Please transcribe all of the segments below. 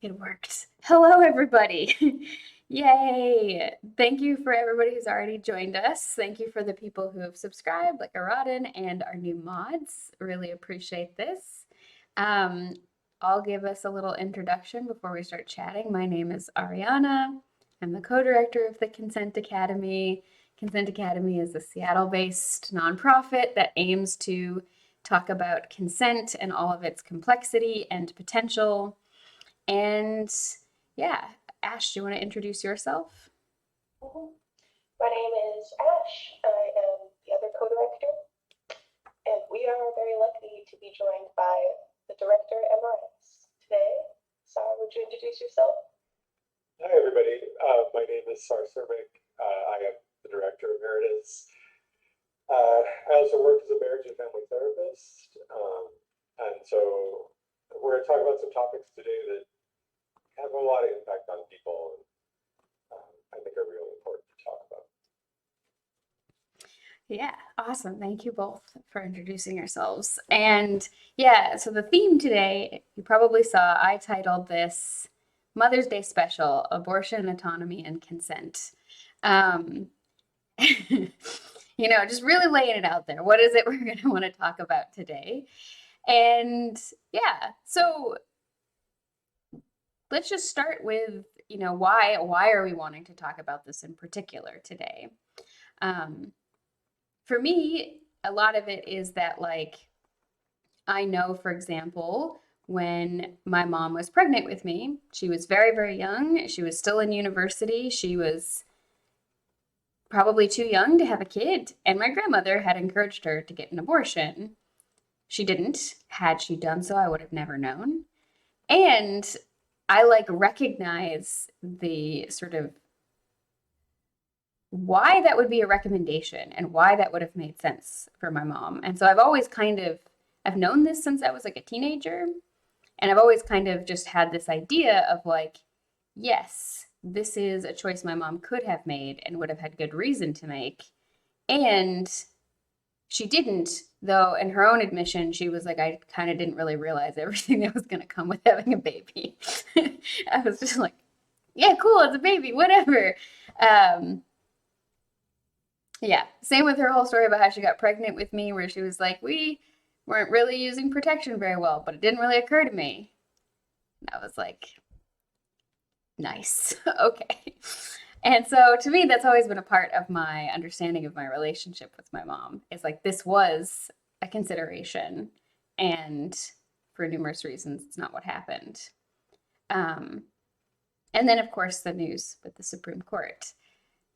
It worked. Hello, everybody. Yay. Thank you for everybody who's already joined us. Thank you for the people who have subscribed, like Aradin and our new mods. Really appreciate this. Um, I'll give us a little introduction before we start chatting. My name is Ariana. I'm the co-director of the Consent Academy. Consent Academy is a Seattle-based nonprofit that aims to talk about consent and all of its complexity and potential. And yeah, Ash, do you want to introduce yourself? Mhm. My name is Ash. I am the other co-director, and we are very lucky to be joined by the director emeritus today. Sarah, would you introduce yourself? Hi, everybody. My name is Sar Cervic. I am the director emeritus. I also work as a marriage and family therapist. And so we're going to talk about some topics today that have a lot of impact on people and I think are really important to talk about. Yeah, awesome. Thank you both for introducing yourselves. And yeah, so the theme today, you probably saw, I titled this Mother's Day Special, Abortion, Autonomy, and Consent. Um, just really laying it out there. What is it we're going to want to talk about today? And yeah, so let's just start with, why are we wanting to talk about this in particular today? Um, for me, a lot of it is that I know, for example, when my mom was pregnant with me, she was very, very young. She was still in university. She was probably too young to have a kid, and my grandmother had encouraged her to get an abortion. She didn't. Had she done so, I would have never known. And I recognize the sort of why that would be a recommendation and why that would have made sense for my mom. And so I've known this since I was a teenager, and I've always kind of just had this idea of yes, this is a choice my mom could have made and would have had good reason to make. And she didn't, though, in her own admission, she was like, I kind of didn't really realize everything that was going to come with having a baby. I was just like, yeah, cool, it's a baby, whatever. Um, yeah, same with her whole story about how she got pregnant with me, where she was like, we weren't really using protection very well, but it didn't really occur to me. And I was like, nice, okay. And so to me, that's always been a part of my understanding of my relationship with my mom. Is this was a consideration, and for numerous reasons, it's not what happened. Um, and then, of course, the news with the Supreme Court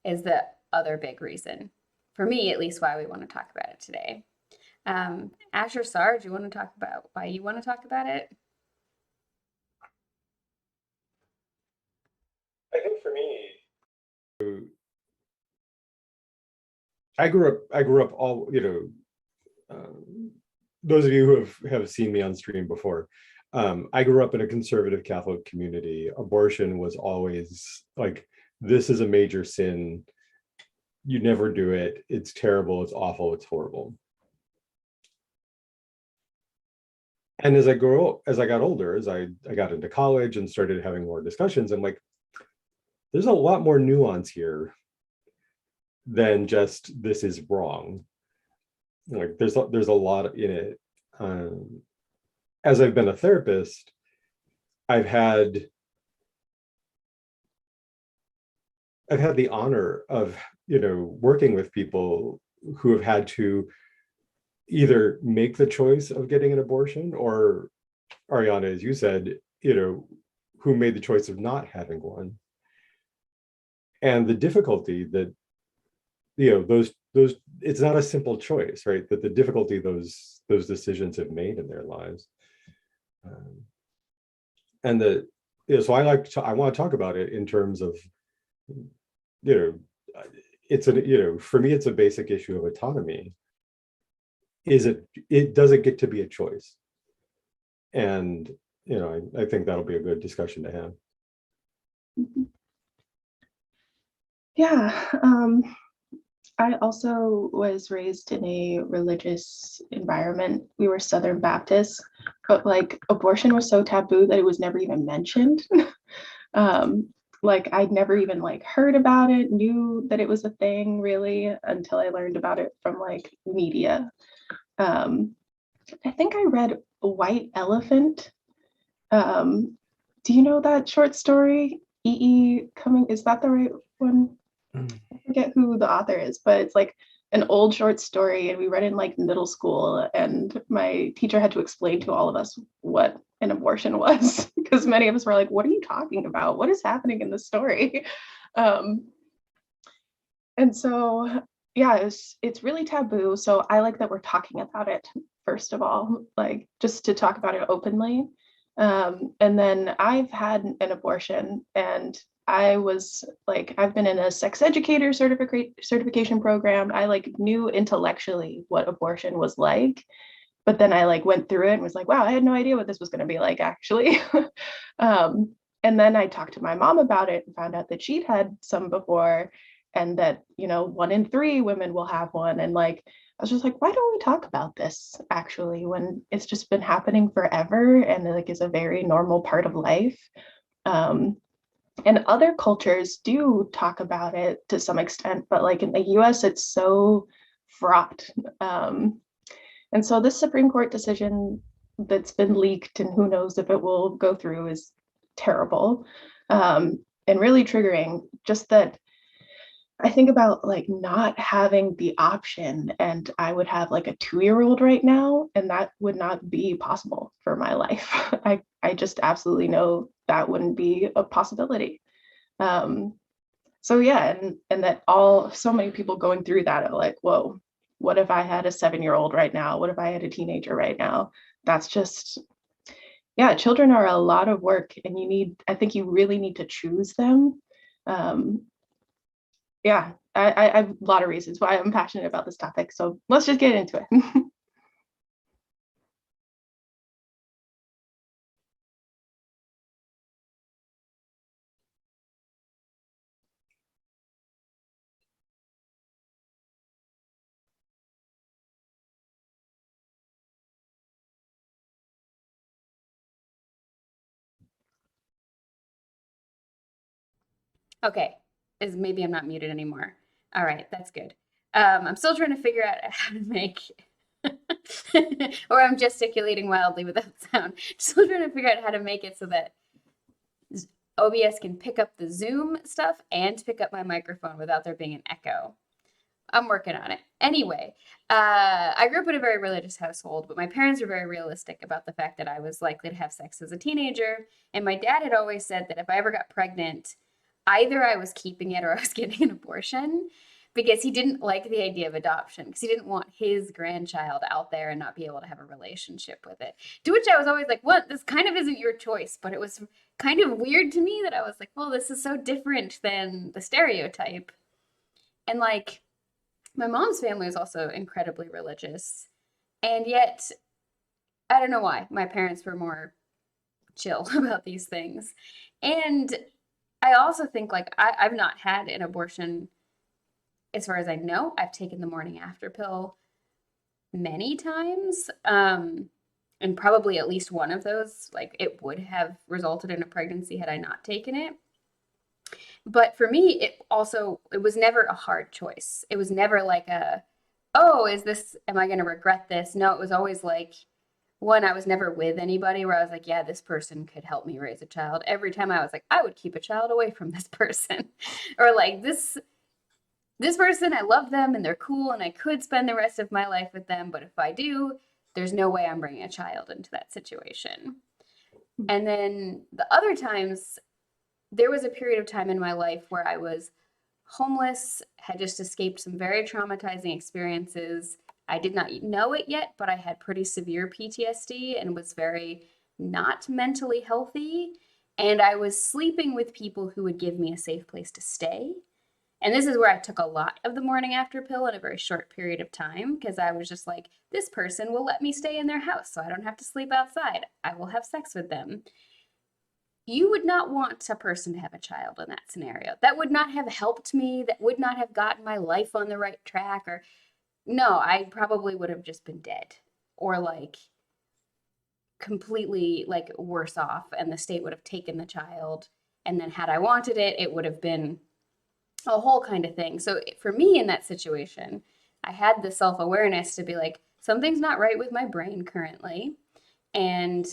is the other big reason, for me at least, why we want to talk about it today. Asher Sar, do you want to talk about why you want to talk about it? I think for me, I grew up all, those of you who have seen me on stream before, I grew up in a conservative Catholic community. Abortion was always like, this is a major sin. You never do it. It's terrible. It's awful. It's horrible. And as I got older, as I got into college and started having more discussions, I'm like, there's a lot more nuance here than just this is wrong. Like there's a lot in it. Um, as I've been a therapist, I've had I've had the honor of working with people who have had to either make the choice of getting an abortion, or Ariana, as you said, who made the choice of not having one. And the difficulty that those it's not a simple choice, right? That the difficulty those decisions have made in their lives. And so I want to talk about it in terms of, you know it's for me, it's a basic issue of autonomy. It does it get to be a choice? And I think that'll be a good discussion to have. Yeah. I also was raised in a religious environment. We were Southern Baptists, but like abortion was so taboo that it was never even mentioned. um, like I'd never even like heard about it, knew that it was a thing really until I learned about it from like media. Um, I think I read White Elephant. Um, do you know that short story? Coming, is that the right one? Mm. I forget who the author is, but it's like an old short story, and we read it in like middle school, and my teacher had to explain to all of us what an abortion was because many of us were like, "What are you talking about? What is happening in the story?" Um, and so, yeah, it's really taboo. So I like that we're talking about it first of all, like just to talk about it openly. And then I've had an abortion, and I was like, I've been in a sex educator certification program. I like knew intellectually what abortion was like, but then I like went through it and was like, wow, I had no idea what this was going to be like actually. um, and then I talked to my mom about it and found out that she'd had some before, and that, you know, 1 in 3 women will have one. And like, I was just like, why don't we talk about this actually when it's just been happening forever and like is a very normal part of life. Um, and other cultures do talk about it to some extent, but like in the US, it's so fraught. Um, and so this Supreme Court decision that's been leaked, and who knows if it will go through, is terrible, and really triggering. Just that I think about like not having the option, and I would have like a 2-year-old right now, and that would not be possible for my life. I just absolutely know that wouldn't be a possibility. Um, so yeah, and that all so many people going through that are like, whoa, what if I had a 7-year-old right now? What if I had a teenager right now? That's just, yeah, children are a lot of work, and I think you really need to choose them. Um, yeah, I have a lot of reasons why I'm passionate about this topic. So let's just get into it. Okay, is maybe I'm not muted anymore. All right, that's good. I'm still trying to figure out how to make, or I'm gesticulating wildly without sound. Still trying to figure out how to make it so that OBS can pick up the Zoom stuff and pick up my microphone without there being an echo. I'm working on it. Anyway, I grew up in a very religious household, but my parents were very realistic about the fact that I was likely to have sex as a teenager. And my dad had always said that if I ever got pregnant, either I was keeping it or I was getting an abortion because he didn't like the idea of adoption because he didn't want his grandchild out there and not be able to have a relationship with it. To which I was always like, what? This kind of isn't your choice. But it was kind of weird to me that I was like, well, this is so different than the stereotype. And like, my mom's family is also incredibly religious. And yet, I don't know why. My parents were more chill about these things. And I also think, like, I've not had an abortion as far as I know. I've taken the morning after pill many times. And probably at least one of those, like, it would have resulted in a pregnancy had I not taken it. But for me, it was never a hard choice. It was never like oh, am I going to regret this? No, it was always like, one, I was never with anybody where I was like, yeah, this person could help me raise a child. Every time I was like, I would keep a child away from this person. Or like this person, I love them and they're cool and I could spend the rest of my life with them, but if I do, there's no way I'm bringing a child into that situation. And then the other times, there was a period of time in my life where I was homeless, had just escaped some very traumatizing experiences. I did not know it yet, but I had pretty severe PTSD and was very not mentally healthy. And I was sleeping with people who would give me a safe place to stay. And this is where I took a lot of the morning after pill in a very short period of time because I was just like, this person will let me stay in their house so I don't have to sleep outside. I will have sex with them. you would not want a person to have a child in that scenario. That would not have helped me. That would not have gotten my life on the right track. Or, no, I probably would have just been dead or like completely like worse off, and the state would have taken the child. And then, had I wanted it, it would have been a whole kind of thing. So for me in that situation, I had the self awareness to be like, something's not right with my brain currently. And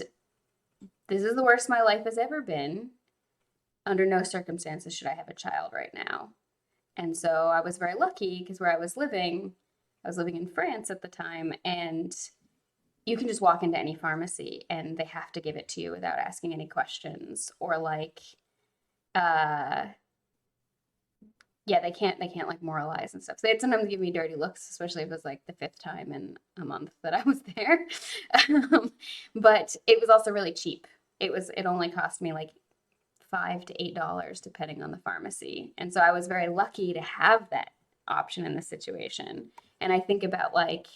this is the worst my life has ever been. Under no circumstances should I have a child right now. And so I was very lucky because where I was living in France at the time, and you can just walk into any pharmacy and they have to give it to you without asking any questions. Or like, uh, yeah, they can't like moralize and stuff. So they'd sometimes give me dirty looks, especially if it was like the fifth time in a month that I was there. But it was also really cheap. It only cost me like $5 to $8 depending on the pharmacy. And so I was very lucky to have that option in the situation. And I think about like,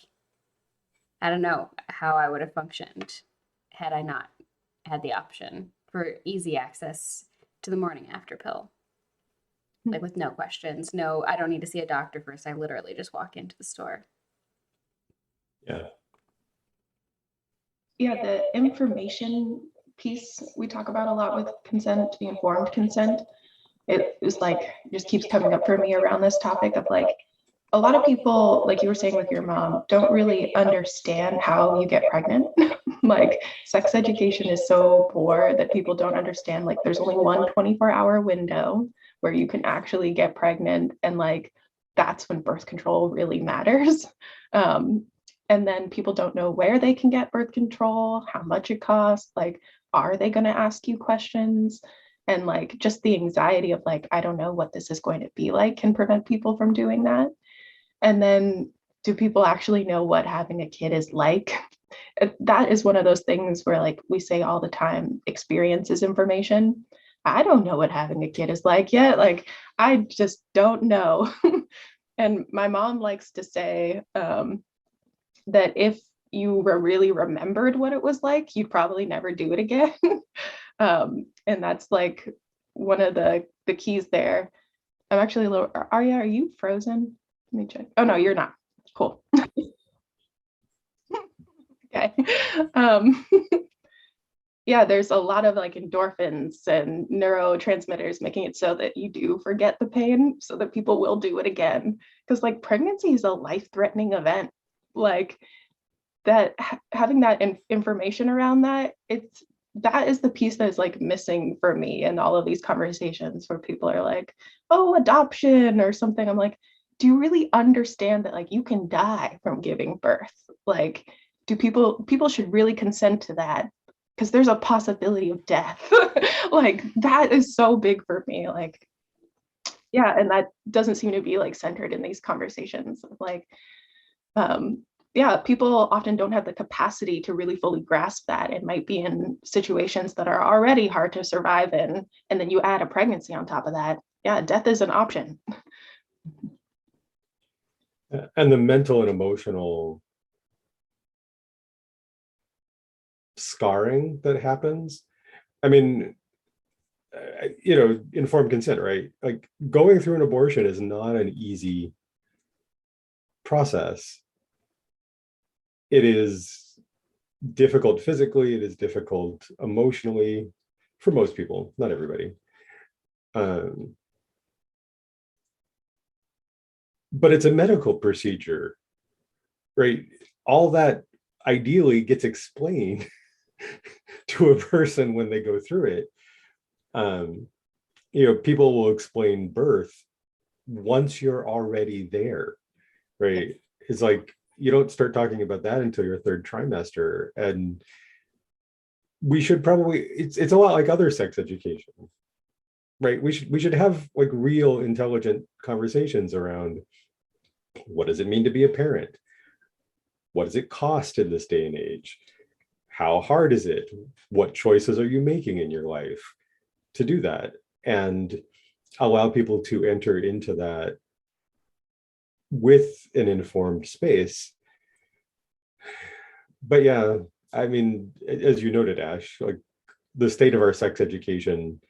I don't know how I would have functioned had I not had the option for easy access to the morning after pill. Like with no questions. No, I don't need to see a doctor first. I literally just walk into the store. Yeah. Yeah, the information piece we talk about a lot with consent, the informed consent. It was like, just keeps coming up for me around this topic of like, a lot of people, like you were saying with your mom, don't really understand how you get pregnant. Like sex education is so poor that people don't understand like there's only one 24-hour window where you can actually get pregnant, and like that's when birth control really matters. And then people don't know where they can get birth control, how much it costs, like are they going to ask you questions? And like just the anxiety of like, I don't know what this is going to be like, can prevent people from doing that. And then, do people actually know what having a kid is like? That is one of those things where like we say all the time, experience is information. I don't know what having a kid is like yet. Like I just don't know. And my mom likes to say that if you really remembered what it was like, you'd probably never do it again. And that's like one of the keys there. I'm actually a little, Arya, are you frozen? Let me check. Oh no, you're not. Cool. Okay. Um, yeah, there's a lot of like endorphins and neurotransmitters making it so that you do forget the pain, so that people will do it again. Because like pregnancy is a life-threatening event. Like that, having that information around that, that is the piece that is like missing for me in all of these conversations where people are like, oh, adoption or something. I'm like, do you really understand that like you can die from giving birth? Like, do people should really consent to that? Because there's a possibility of death. Like that is so big for me. Like, yeah, and that doesn't seem to be like centered in these conversations. Like, um, yeah, people often don't have the capacity to really fully grasp that. It might be in situations that are already hard to survive in, and then you add a pregnancy on top of that. Yeah, death is an option. And the mental and emotional scarring that happens. I mean, informed consent, right? Like going through an abortion is not an easy process. It is difficult physically, it is difficult emotionally for most people, not everybody. But it's a medical procedure, right? All that ideally gets explained to a person when they go through it. People will explain birth once you're already there, right? It's like you don't start talking about that until your third trimester. And we should probably, it's a lot like other sex education, right? We should have like real intelligent conversations around what does it mean to be a parent? What does it cost in this day and age? How hard is it? What choices are you making in your life to do that? And allow people to enter into that with an informed space. But yeah, I mean, as you noted, Ash, like the state of our sex education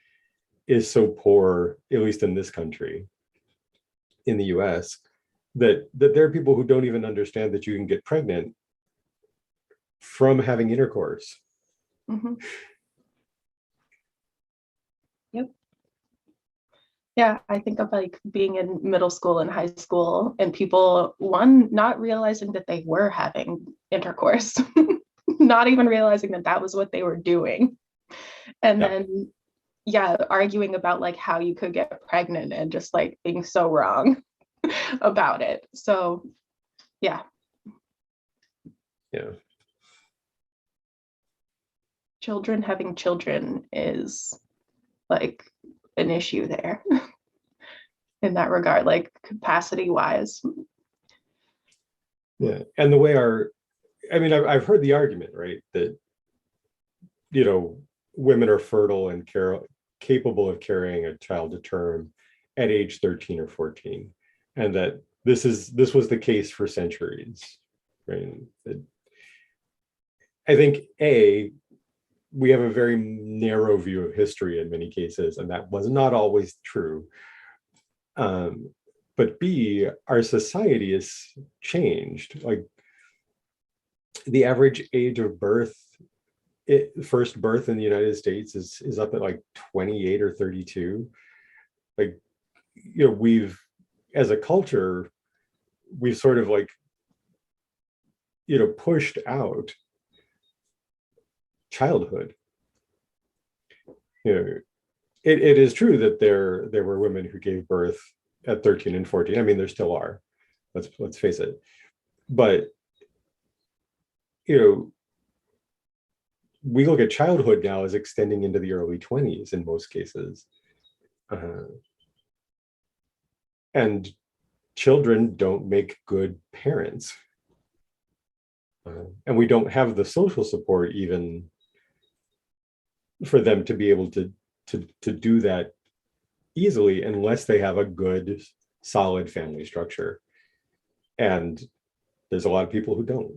is so poor, at least in this country, in the US, that there are people who don't even understand that you can get pregnant from having intercourse. Mhm. Yep. Yeah, I think of like being in middle school and high school and people, one, not realizing that they were having intercourse, not even realizing that that was what they were doing. And Yeah. then, yeah, arguing about like how you could get pregnant and just like being so wrong about it. So, yeah. Yeah. Children having children is like an issue there in that regard, like capacity wise. Yeah. And the way I mean, I've heard the argument, right, that, women are fertile and capable of carrying a child to term at age 13 or 14. And that this was the case for centuries, right? I think we have a very narrow view of history in many cases, and that was not always true. Um, but B, our society has changed. Like the average age of birth, first birth in the United States is up at like 28 or 32. Like, we've, as a culture, we've sort of like, pushed out childhood. You know, it is true that there were women who gave birth at 13 and 14. I mean, there still are. Let's face it. But you know, we look at childhood now as extending into the early 20s in most cases. Uh, and children don't make good parents. And we don't have the social support even for them to be able to do that easily unless they have a good, solid family structure. And there's a lot of people who don't.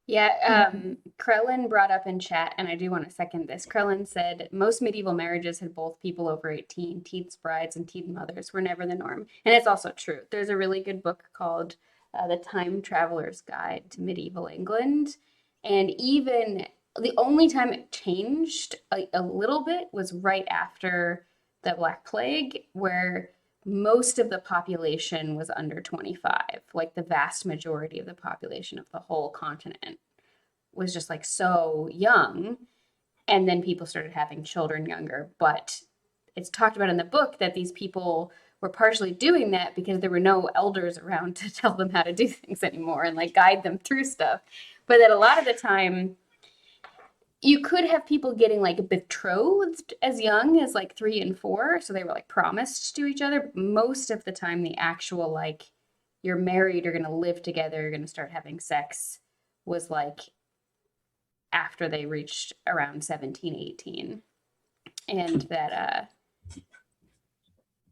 Yeah, Krellin brought up in chat, and I do want to second this. Krellin said most medieval marriages had both people over 18. Teens brides and teen mothers were never the norm. And it's also true. There's a really good book called The Time Traveler's Guide to Medieval England. And even the only time it changed a little bit was right after the Black Plague, where most of the population was under 25. Like the vast majority of the population of the whole continent was just like so young. And then people started having children younger. But it's talked about in the book that these people were partially doing that because there were no elders around to tell them how to do things anymore and like guide them through stuff. But that a lot of the time, you could have people getting like betrothed as young as like 3 and 4. So they were like promised to each other. Most of the time, the actual like, you're married, you're going to live together, you're going to start having sex was like after they reached around 17, 18. And that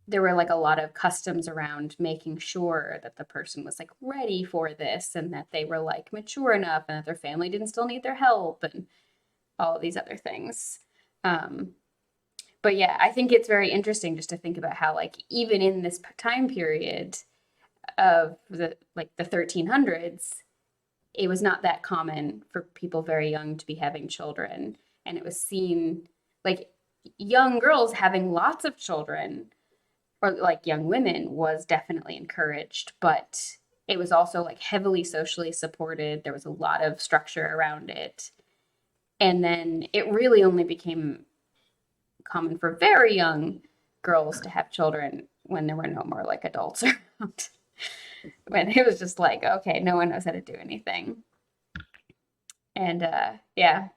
there were like a lot of customs around making sure that the person was like ready for this and that they were like mature enough and that their family didn't still need their help and all of these other things. Um, but yeah, I think it's very interesting just to think about how like even in this time period of the 1300s, it was not that common for people very young to be having children, and it was seen like young girls having lots of children or like young women was definitely encouraged, but it was also like heavily socially supported. There was a lot of structure around it. And then it really only became common for very young girls to have children when there were no more like adults around. When it was just like, okay, no one knows how to do anything. And yeah,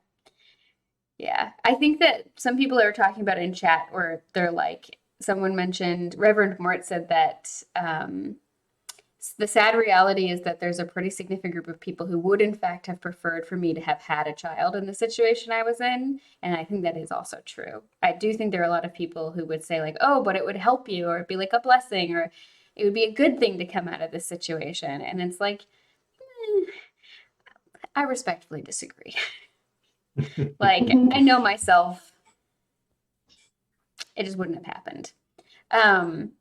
yeah. I think that some people are talking about it in chat where they're like, someone mentioned, Reverend Mort said that the sad reality is that there's a pretty significant group of people who would, in fact, have preferred for me to have had a child in the situation I was in. And I think that is also true. I do think there are a lot of people who would say, like, oh, but it would help you, or it'd be like a blessing, or it would be a good thing to come out of this situation. And it's like, I respectfully disagree. Like, I know myself, it just wouldn't have happened. Um,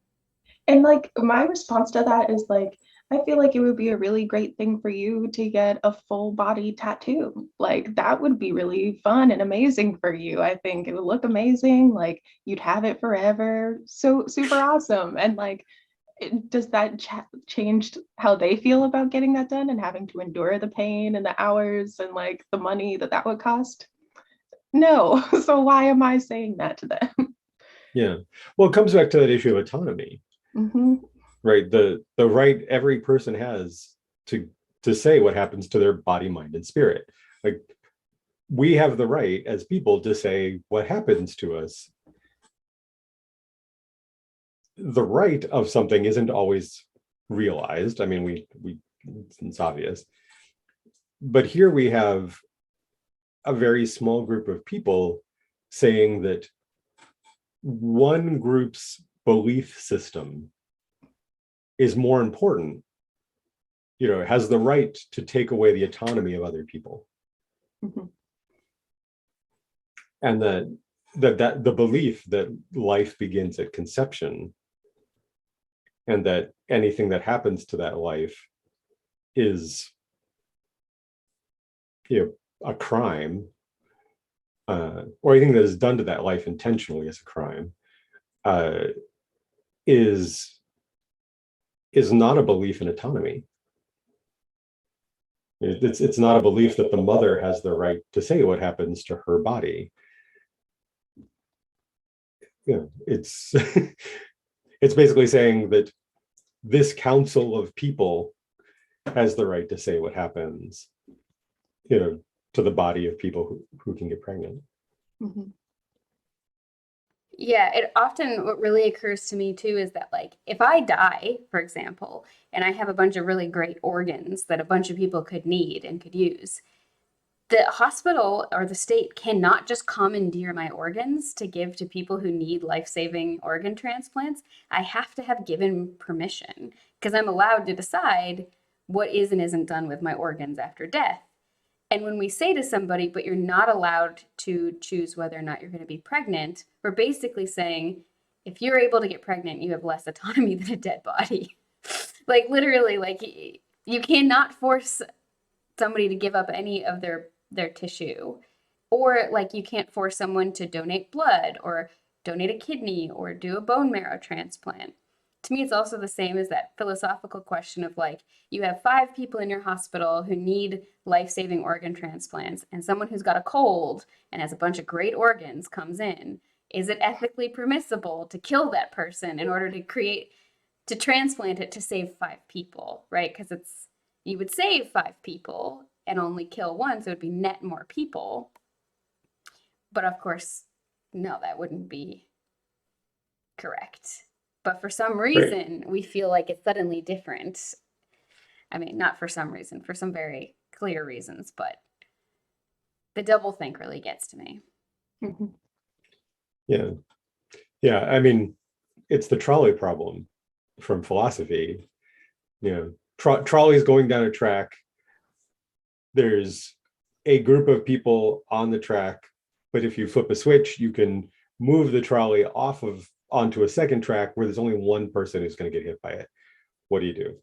And like my response to that is like, I feel like it would be a really great thing for you to get a full body tattoo. Like that would be really fun and amazing for you. I think it would look amazing. Like you'd have it forever. So super awesome. And like, does that change how they feel about getting that done and having to endure the pain and the hours and like the money that that would cost? No. So why am I saying that to them? Yeah. Well, it comes back to that issue of autonomy, Mm-hmm. right? The right every person has to say what happens to their body, mind, and spirit. Like we have the right as people to say what happens to us. The right of something isn't always realized. I mean, we it's obvious. But here we have a very small group of people saying that one group's belief system is more important, has the right to take away the autonomy of other people. Mm-hmm. And that the belief that life begins at conception and that anything that happens to that life is, a crime, or anything that is done to that life intentionally is a crime, uh, is not a belief in autonomy. It's not a belief that the mother has the right to say what happens to her body. It's it's basically saying that this council of people has the right to say what happens, to the body of people who can get pregnant. Mm-hmm. yeah, it often, what really occurs to me too is that, like, if I die, for example, and I have a bunch of really great organs that a bunch of people could need and could use, the hospital or the state cannot just commandeer my organs to give to people who need life-saving organ transplants. I have to have given permission because I'm allowed to decide what is and isn't done with my organs after death. And when we say to somebody, but you're not allowed to choose whether or not you're going to be pregnant, we're basically saying, if you're able to get pregnant, you have less autonomy than a dead body. Like literally, like you cannot force somebody to give up any of their tissue, or like you can't force someone to donate blood or donate a kidney or do a bone marrow transplant. To me, it's also the same as that philosophical question of like, you have 5 people in your hospital who need life-saving organ transplants, and someone who's got a cold and has a bunch of great organs comes in. Is it ethically permissible to kill that person in order to transplant it to save 5 people, right? Because you would save 5 people and only kill one, so it would be net more people. But of course, no, that wouldn't be correct. But for some Right. reason, we feel like it's suddenly different. I mean, not for some reason, for some very clear reasons, but the double think really gets to me. Mm-hmm. Yeah. Yeah. I mean, it's the trolley problem from philosophy. Trolleys going down a track. There's a group of people on the track, but if you flip a switch, you can move the trolley off of onto a second track where there's only one person who's going to get hit by it. What do you do?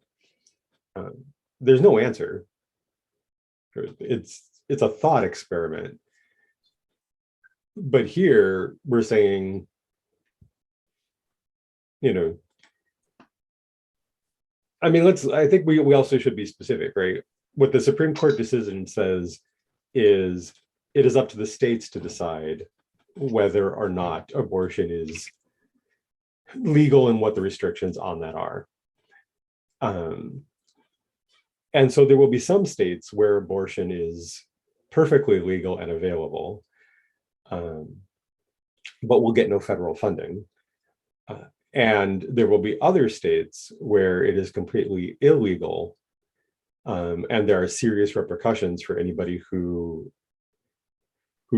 There's no answer. It's a thought experiment. But here we're saying, you know, I mean, I think we also should be specific, right? What the Supreme Court decision says is it is up to the states to decide whether or not abortion is legal and what the restrictions on that are. Um, and so there will be some states where abortion is perfectly legal and available, um, but will get no federal funding. And there will be other states where it is completely illegal, and there are serious repercussions for anybody who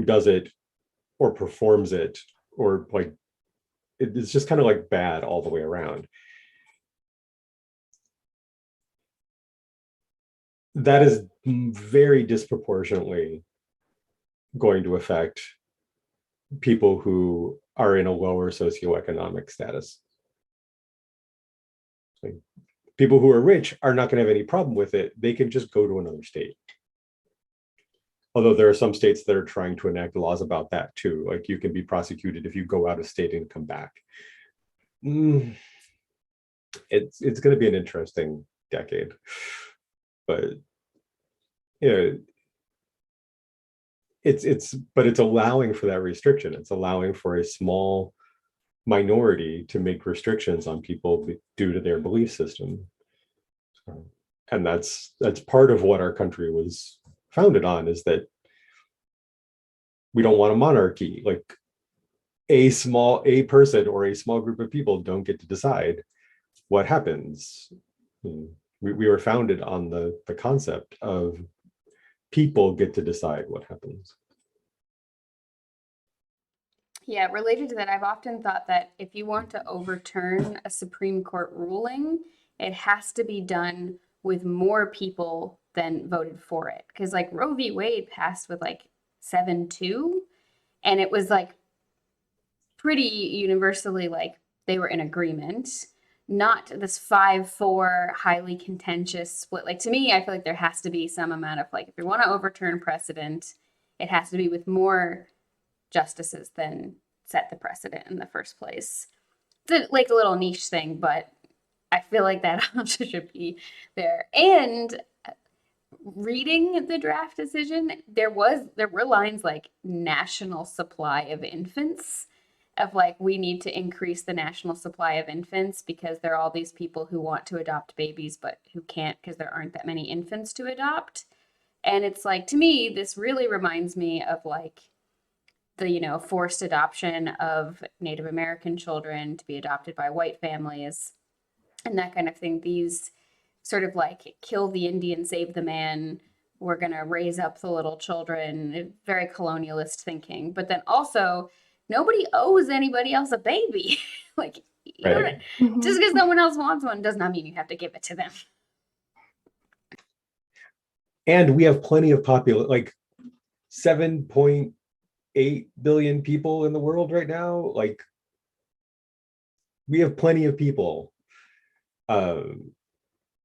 does it or performs it, or like it's just kind of like bad all the way around. That is very disproportionately going to affect people who are in a lower socioeconomic status. Like, people who are rich are not going to have any problem with it. They can just go to another state. Although there are some states that are trying to enact laws about that too. Like you can be prosecuted if you go out of state and come back. It's going to be an interesting decade, but you know, it's allowing for that restriction. It's allowing for a small minority to make restrictions on people due to their belief system. And that's part of what our country was founded on, is that we don't want a monarchy. Like a person or a small group of people don't get to decide what happens. We were founded on the concept of people get to decide what happens. Yeah, related to that, I've often thought that if you want to overturn a Supreme Court ruling, it has to be done with more people than voted for it. Because like Roe v. Wade passed with like 7-2, and it was like pretty universally like they were in agreement, not this 5-4 highly contentious split. Like to me, I feel like there has to be some amount of like, if you want to overturn precedent, it has to be with more justices than set the precedent in the first place. It's like a little niche thing, but I feel like that option should be there. And reading the draft decision, there were lines like national supply of infants, of like we need to increase the national supply of infants because there are all these people who want to adopt babies but who can't because there aren't that many infants to adopt. And it's like, to me, this really reminds me of like the, forced adoption of Native American children to be adopted by white families and that kind of thing. These sort of like kill the Indian, save the man. We're going to raise up the little children. Very colonialist thinking. But then also, nobody owes anybody else a baby. Like, you know, Right. just because someone else wants one does not mean you have to give it to them. And we have plenty of like 7.8 billion people in the world right now. Like we have plenty of people.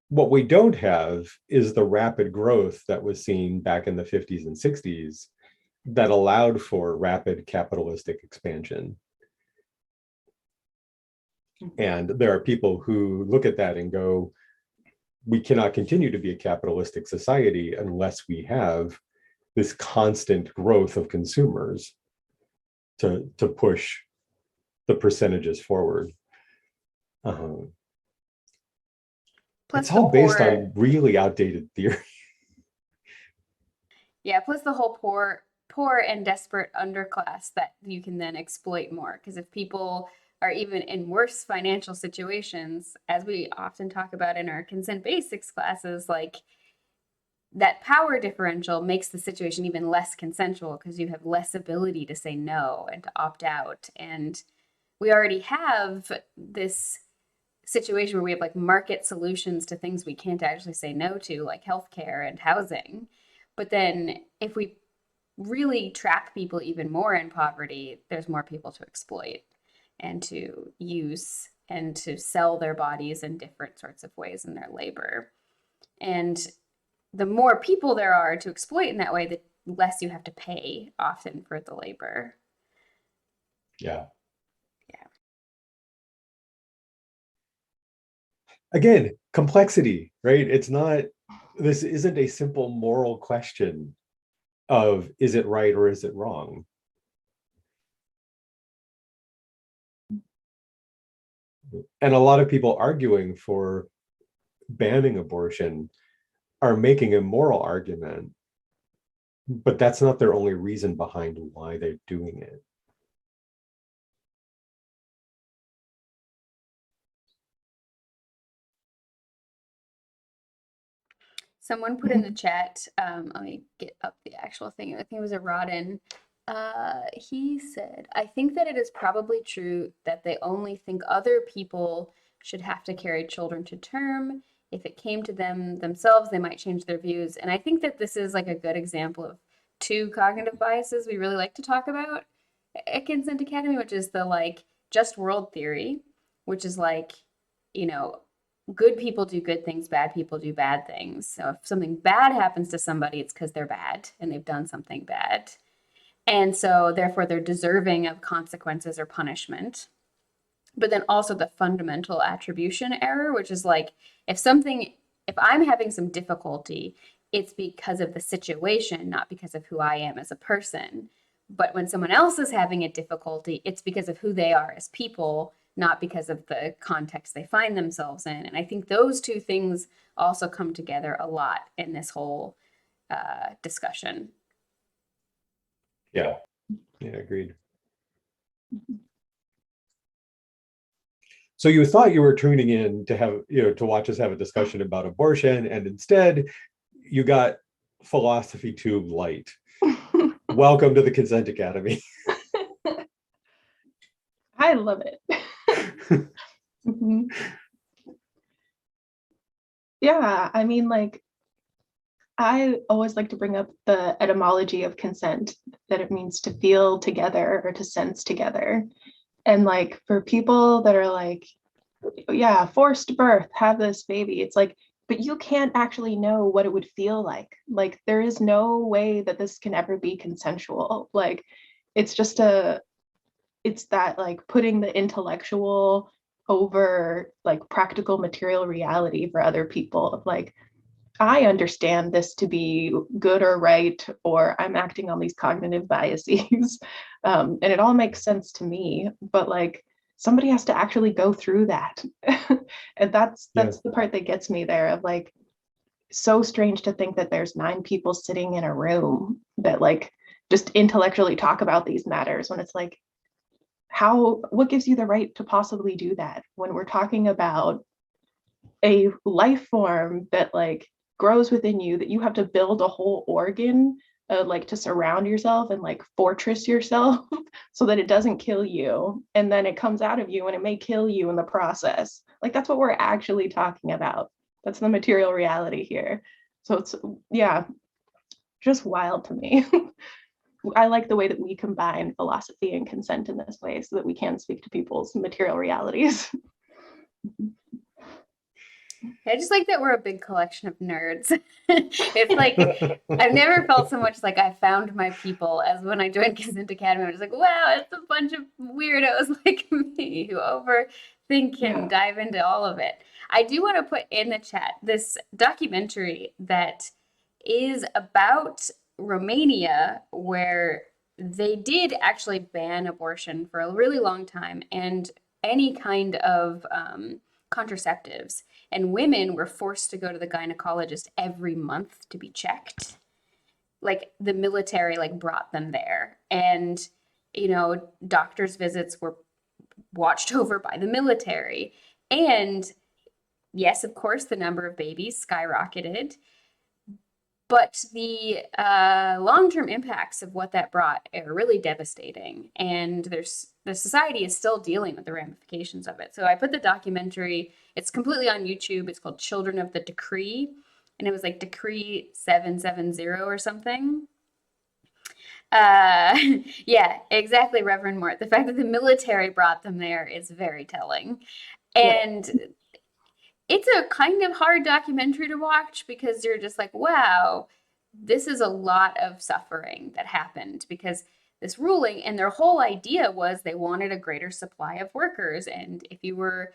What we don't have is the rapid growth that was seen back in the 50s and 60s that allowed for rapid capitalistic expansion. And there are people who look at that and go, we cannot continue to be a capitalistic society unless we have this constant growth of consumers to push the percentages forward. Plus it's all the based poor, on really outdated theory. yeah, plus the whole poor and desperate underclass that you can then exploit more. Because if people are even in worse financial situations, as we often talk about in our consent basics classes, like that power differential makes the situation even less consensual because you have less ability to say no and to opt out. And we already have this situation where we have like market solutions to things we can't actually say no to, like healthcare and housing. But then if we really trap people even more in poverty, there's more people to exploit and to use and to sell their bodies in different sorts of ways in their labor. And the more people there are to exploit in that way, the less you have to pay often for the labor. Yeah. Yeah. Again, complexity, right? This isn't a simple moral question of is it right or is it wrong? And a lot of people arguing for banning abortion are making a moral argument, but that's not their only reason behind why they're doing it. Someone put in the chat, let me get up the actual thing. I think it was a Rodden. He said, I think that it is probably true that they only think other people should have to carry children to term. If it came to them themselves, they might change their views. And I think that this is like a good example of two cognitive biases we really like to talk about at Consent Academy, which is the like just world theory, which is like, you know, good people do good things, bad people do bad things. So if something bad happens to somebody, it's because they're bad and they've done something bad. And so therefore they're deserving of consequences or punishment. But then also the fundamental attribution error, which is like if I'm having some difficulty, it's because of the situation, not because of who I am as a person. But when someone else is having a difficulty, it's because of who they are as people, not because of the context they find themselves in. And I think those two things also come together a lot in this whole discussion. Yeah, agreed. So you thought you were tuning in to have, to watch us have a discussion about abortion, and instead you got philosophy tube light. Welcome to the Consent Academy. I love it. Mhm. Yeah, I mean, like, I always like to bring up the etymology of consent, that it means to feel together or to sense together. And like for people that are like, yeah, forced birth, have this baby, it's like, but you can't actually know what it would feel like. Like there is no way that this can ever be consensual. Like it's just it's that like putting the intellectual over like practical material reality for other people of like, I understand this to be good or right, or I'm acting on these cognitive biases. And it all makes sense to me, but like somebody has to actually go through that. And that's the part that gets me there of like, so strange to think that there's 9 people sitting in a room that like just intellectually talk about these matters when it's like, what gives you the right to possibly do that when we're talking about a life form that like grows within you, that you have to build a whole organ like to surround yourself and like fortress yourself so that it doesn't kill you, and then it comes out of you and it may kill you in the process. Like that's what we're actually talking about. That's the material reality here. So it's, yeah, just wild to me. I like the way that we combine philosophy and consent in this way so that we can speak to people's material realities. I just like that we're a big collection of nerds. It's like I've never felt so much like I found my people as when I joined Consent Academy. I was like, wow, it's a bunch of weirdos like me who overthink and dive into all of it. I do want to put in the chat this documentary that is about Romania, where they did actually ban abortion for a really long time and any kind of contraceptives. And women were forced to go to the gynecologist every month to be checked. Like the military like brought them there. And doctors' visits were watched over by the military. And yes, of course, the number of babies skyrocketed. But the long-term impacts of what that brought are really devastating, and the society is still dealing with the ramifications of it. So I put the documentary. It's completely on YouTube. It's called "Children of the Decree," and it was like Decree 770 or something. Yeah, exactly, Reverend Mort. The fact that the military brought them there is very telling, and it's a kind of hard documentary to watch because you're just like, wow, this is a lot of suffering that happened because this ruling, and their whole idea was they wanted a greater supply of workers. And if you were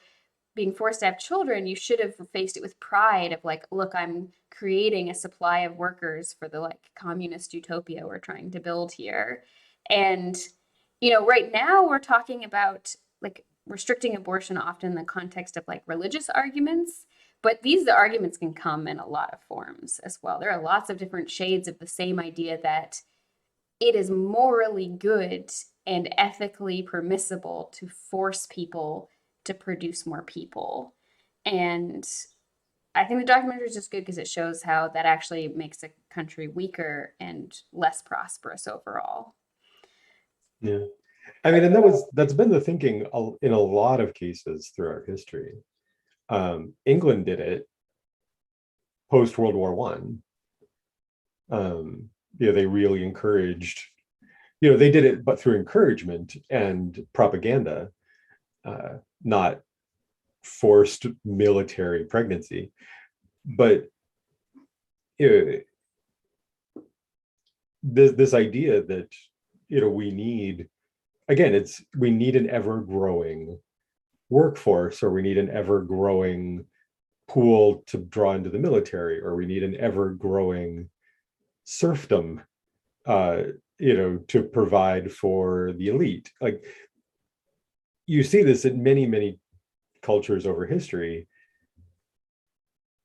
being forced to have children, you should have faced it with pride of like, look, I'm creating a supply of workers for the like communist utopia we're trying to build here. And, right now we're talking about like restricting abortion often in the context of like religious arguments, but these arguments can come in a lot of forms as well. There are lots of different shades of the same idea that it is morally good and ethically permissible to force people to produce more people. And I think the documentary is just good because it shows how that actually makes a country weaker and less prosperous overall. Yeah. I mean, and that's been the thinking in a lot of cases throughout history. England did it post World War I. they really encouraged, they did it, but through encouragement and propaganda, not forced military pregnancy. But you this idea that we need, again, we need an ever-growing workforce, or we need an ever-growing pool to draw into the military, or we need an ever-growing serfdom to provide for the elite. Like, you see this in many, many cultures over history.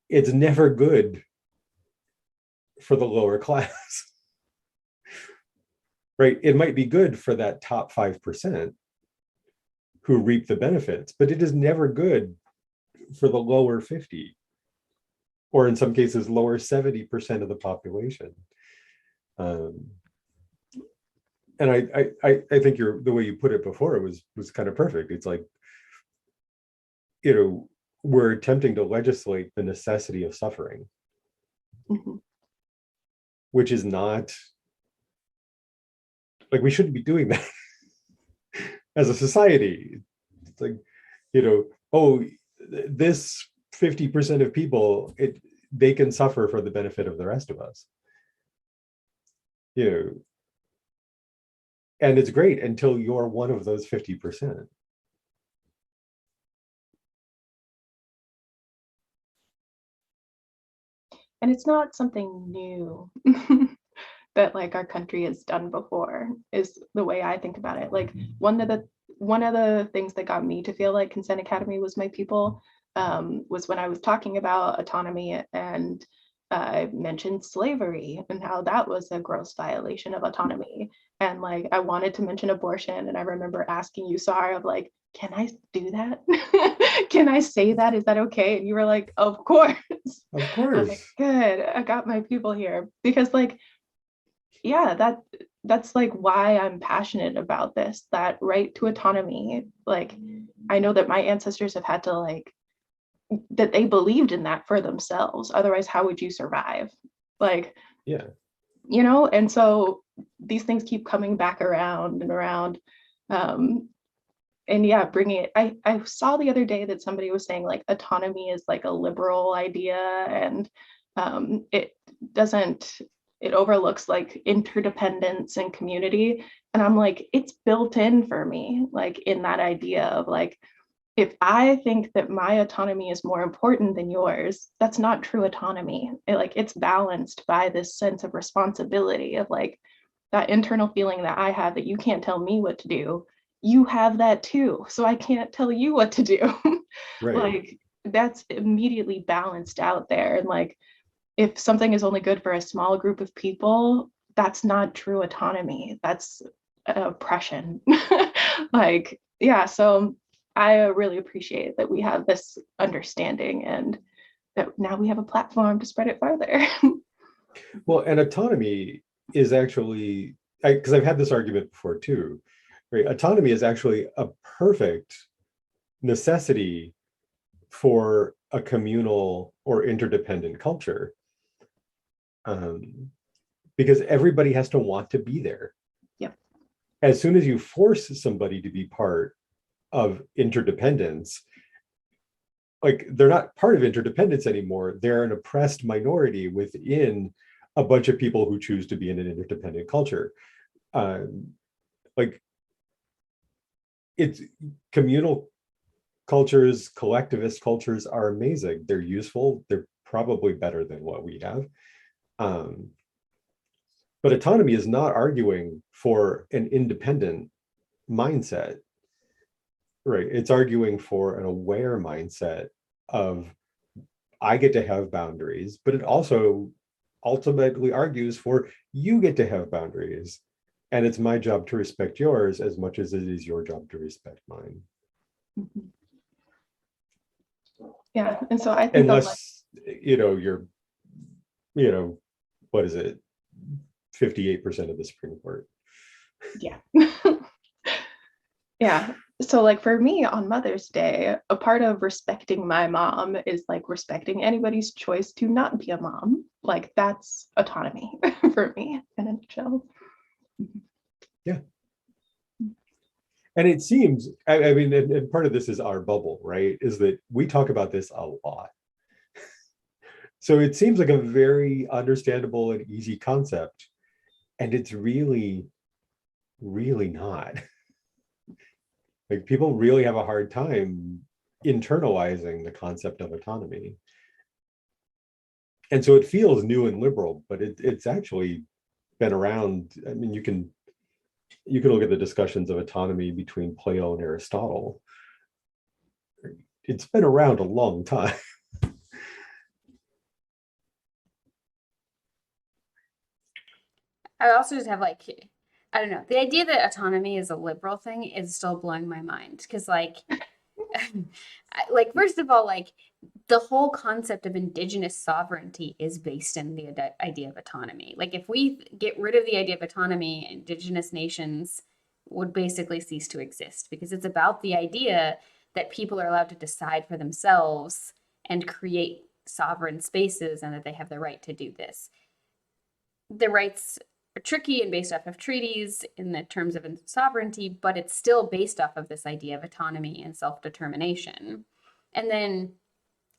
It's never good for the lower class. Right? It might be good for that top 5% who reap the benefits, but it is never good for the lower 50, or in some cases lower 70% of the population. And I think the way you put it before, it was kind of perfect. It's like, we're attempting to legislate the necessity of suffering, Mm-hmm. which is not, like, we shouldn't be doing that as a society. It's like, oh, this 50% of people, they can suffer for the benefit of the rest of us. And it's great until you're one of those 50%. And it's not something new that like our country has done before, is the way I think about it. Like one of the things that got me to feel like Consent Academy was my people was when I was talking about autonomy, and I mentioned slavery and how that was a gross violation of autonomy. And like I wanted to mention abortion, and I remember asking you, Sarah, of like, can I do that? Can I say that? Is that okay? And you were like, of course. Of I was course. like, good, I got my people here. Because like, yeah, that's like why I'm passionate about this, that right to autonomy. Like, I know that my ancestors have had to like, that they believed in that for themselves. Otherwise, how would you survive? Like, Yeah. And so these things keep coming back around and around. And yeah, bringing it. I saw the other day that somebody was saying like autonomy is like a liberal idea, and it doesn't, it overlooks like interdependence and community. And I'm like, it's built in for me, like in that idea of like, if I think that my autonomy is more important than yours, that's not true autonomy. It's balanced by this sense of responsibility of like that internal feeling that I have that you can't tell me what to do. You have that too. So I can't tell you what to do. Right. Like that's immediately balanced out there. And like if something is only good for a small group of people, that's not true autonomy. That's oppression. Like, yeah, so I really appreciate that we have this understanding and that now we have a platform to spread it further. Well, and autonomy is actually, because I've had this argument before too, right? Autonomy is actually a perfect necessity for a communal or interdependent culture, because everybody has to want to be there. Yep. As soon as you force somebody to be part of interdependence, like they're not part of interdependence anymore. They're an oppressed minority within a bunch of people who choose to be in an interdependent culture. Like it's communal cultures, collectivist cultures are amazing. They're useful. They're probably better than what we have. But autonomy is not arguing for an independent mindset, right? It's arguing for an aware mindset of I get to have boundaries, but it also ultimately argues for you get to have boundaries. And it's my job to respect yours as much as it is your job to respect mine. Mm-hmm. Yeah. And so I think unless you're, what is it, 58% of the Supreme Court. Yeah. Yeah. So like for me on Mother's Day, a part of respecting my mom is like respecting anybody's choice to not be a mom. like that's autonomy for me in a nutshell. Yeah. And it seems, I mean, and part of this is our bubble, right? Is that we talk about this a lot. So it seems like a very understandable and easy concept. And it's really, really not. Like people really have a hard time internalizing the concept of autonomy. And so it feels new and liberal, but it's actually been around. I mean, you can look at the discussions of autonomy between Plato and Aristotle. It's been around a long time. I also just have like, I don't know, the idea that autonomy is a liberal thing is still blowing my mind because like like first of all, like the whole concept of indigenous sovereignty is based in the idea of autonomy. Like if we get rid of the idea of autonomy, indigenous nations would basically cease to exist because it's about the idea that people are allowed to decide for themselves and create sovereign spaces and that they have the right to do this. The rights are tricky and based off of treaties in the terms of sovereignty, but it's still based off of this idea of autonomy and self-determination. And then,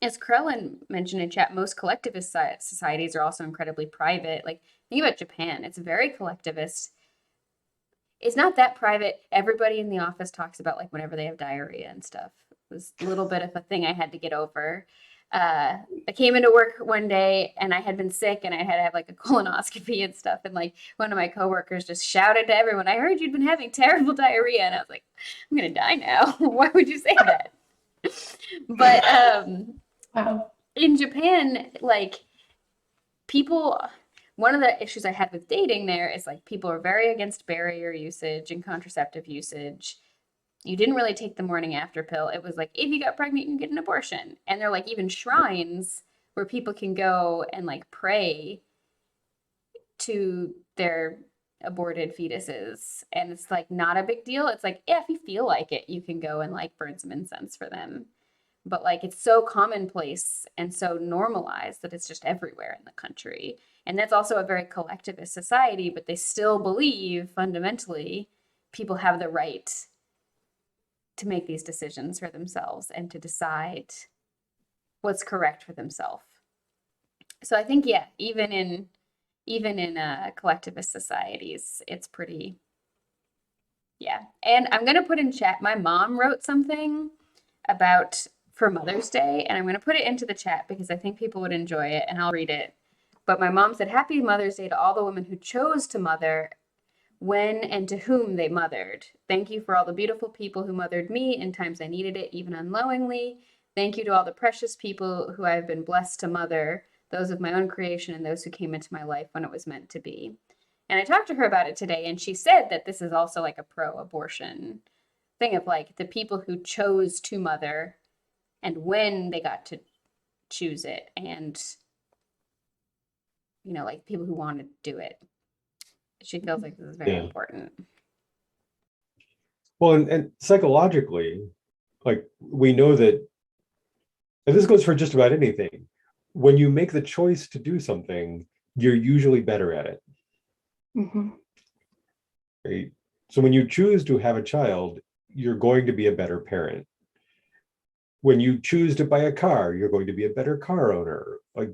as Krellin mentioned in chat, most collectivist societies are also incredibly private. Like, think about Japan, it's very collectivist. It's not that private. Everybody in the office talks about like whenever they have diarrhea and stuff. It was a little bit of a thing I had to get over. I came into work one day and I had been sick and I had to have like a colonoscopy and stuff. And like one of my coworkers just shouted to everyone, "I heard you'd been having terrible diarrhea." And I was like, "I'm gonna die now." Why would you say that? But Wow. in Japan, like people, one of the issues I had with dating there is like people are very against barrier usage and contraceptive usage. You didn't really take the morning after pill. It was like, if you got pregnant, you can get an abortion. And they're like even shrines where people can go and like pray to their aborted fetuses. And it's like not a big deal. It's like, yeah, if you feel like it, you can go and like burn some incense for them. But like it's so commonplace and so normalized that it's just everywhere in the country. And that's also a very collectivist society, but they still believe fundamentally people have the right to make these decisions for themselves and to decide what's correct for themselves. So I think yeah, even in collectivist societies, it's pretty yeah. And I'm gonna put in chat. My mom wrote something about for Mother's Day, and I'm gonna put it into the chat because I think people would enjoy it, and I'll read it. But my mom said, "Happy Mother's Day to all the women who chose to mother when and to whom they mothered. Thank you for all the beautiful people who mothered me in times I needed it, even unknowingly. Thank you to all the precious people who I have been blessed to mother, those of my own creation and those who came into my life when it was meant to be." And I talked to her about it today, and she said that this is also like a pro abortion thing of like the people who chose to mother and when they got to choose it, and you know, like people who want to do it. She feels like this is very Yeah. important. Well, and psychologically, like we know that, and this goes for just about anything, when you make the choice to do something, you're usually better at it. Mm-hmm. Right? So when you choose to have a child, you're going to be a better parent. When you choose to buy a car, you're going to be a better car owner. Like,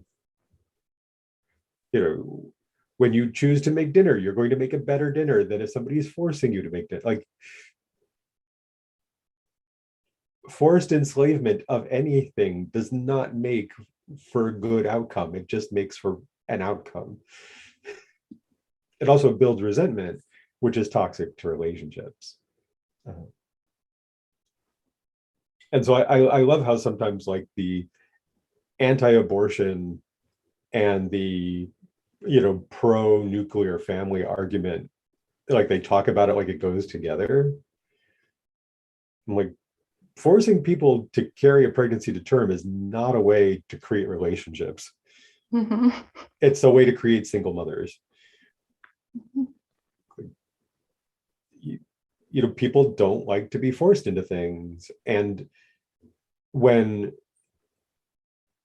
you know, when you choose to make dinner, you're going to make a better dinner than if somebody's forcing you to make it. Like, forced enslavement of anything does not make for a good outcome. It just makes for an outcome. It also builds resentment, which is toxic to relationships. And so I love how sometimes like the anti-abortion and the pro-nuclear family argument, like they talk about it like it goes together. I'm like, forcing people to carry a pregnancy to term is not a way to create relationships. Mm-hmm. It's a way to create single mothers. People don't like to be forced into things. And when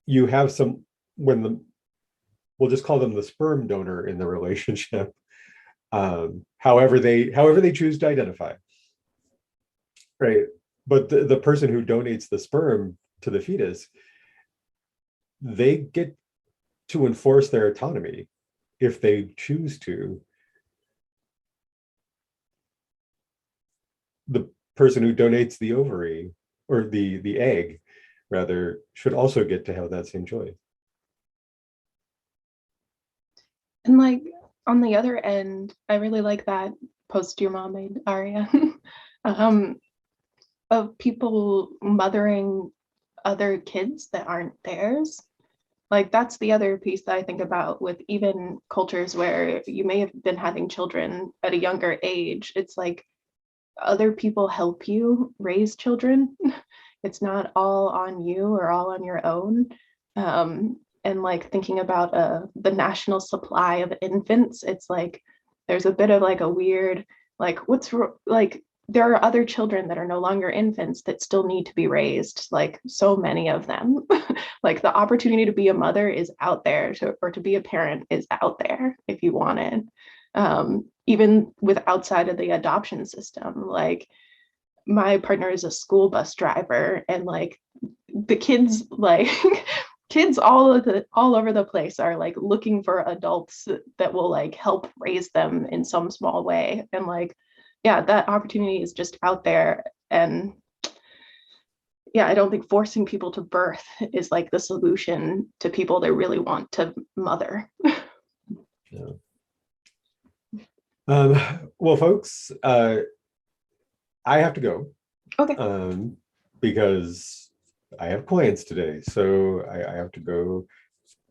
you have when we'll just call them the sperm donor in the relationship, however they choose to identify, right? But the person who donates the sperm to the fetus, they get to enforce their autonomy if they choose to. The person who donates the ovary, or the egg rather, should also get to have that same choice. And like on the other end, I really like that post your mom made, Aria, of people mothering other kids that aren't theirs. Like that's the other piece that I think about with even cultures where you may have been having children at a younger age. It's like other people help you raise children. It's not all on you or all on your own. And like thinking about the national supply of infants, it's like there's a bit of like a weird, like like there are other children that are no longer infants that still need to be raised, like so many of them. Like the opportunity to be a mother is out there, or to be a parent is out there if you want it. Even with outside of the adoption system, like my partner is a school bus driver, and like the kids, like kids all over the place are like looking for adults that will like help raise them in some small way. And like, yeah, that opportunity is just out there. And yeah, I don't think forcing people to birth is like the solution to people that really want to mother. Yeah. Well, folks, I have to go. Okay. Because I have clients today, so I have to go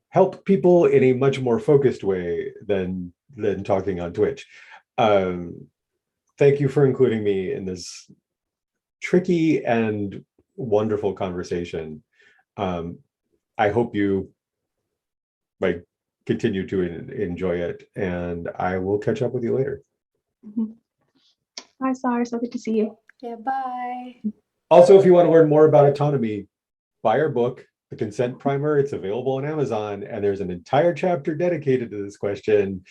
help people in a much more focused way than talking on Twitch. Thank you for including me in this tricky and wonderful conversation. I hope you like continue to enjoy it, and I will catch up with you later. Hi, Sar. So good to see you. Yeah, bye. Also, if you want to learn more about autonomy, buy our book, The Consent Primer. It's available on Amazon, and there's an entire chapter dedicated to this question.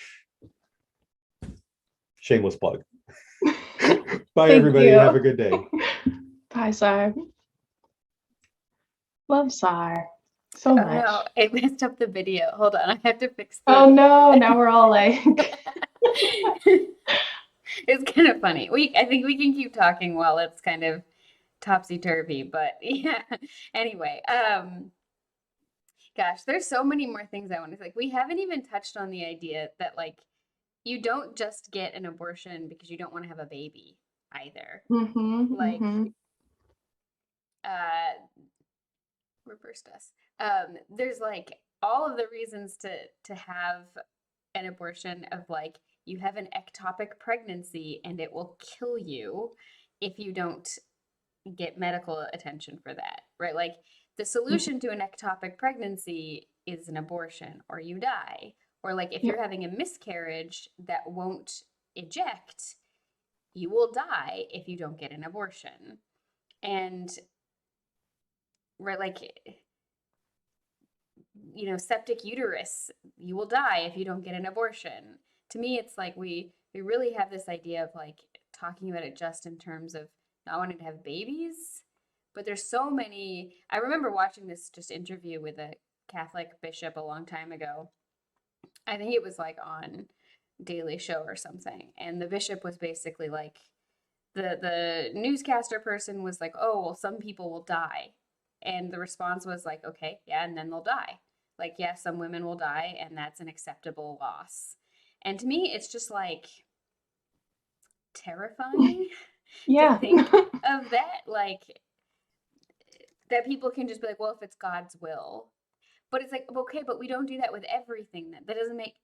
Shameless plug. Bye, everybody. You. Have a good day. Bye, Sar. Love Sar so much. No, I messed up the video. Hold on, I have to fix the Oh no, now we're all like It's kind of funny. I think we can keep talking while it's kind of topsy-turvy, but yeah. Anyway, gosh, there's so many more things I want to say. Like we haven't even touched on the idea that like you don't just get an abortion because you don't want to have a baby either. Like uh reverse us. There's like all of the reasons to have an abortion of like you have an ectopic pregnancy and it will kill you if you don't get medical attention for that, right? Like the solution to an ectopic pregnancy is an abortion or you die. Or like if you're having a miscarriage that won't eject, you will die if you don't get an abortion. And right, like septic uterus, you will die if you don't get an abortion. To me, it's like we really have this idea of like talking about it just in terms of not wanting to have babies, but there's so many. I remember watching this just interview with a Catholic bishop a long time ago. I think it was like on Daily Show or something, and the bishop was basically like the newscaster person was like, "Oh, well, some people will die." And the response was like, "Okay, yeah, and then they'll die." Like, yeah, some women will die, and that's an acceptable loss. And to me, it's just like terrifying to think of that. Like, that people can just be like, well, if it's God's will. But it's like, okay, but we don't do that with everything. That doesn't make,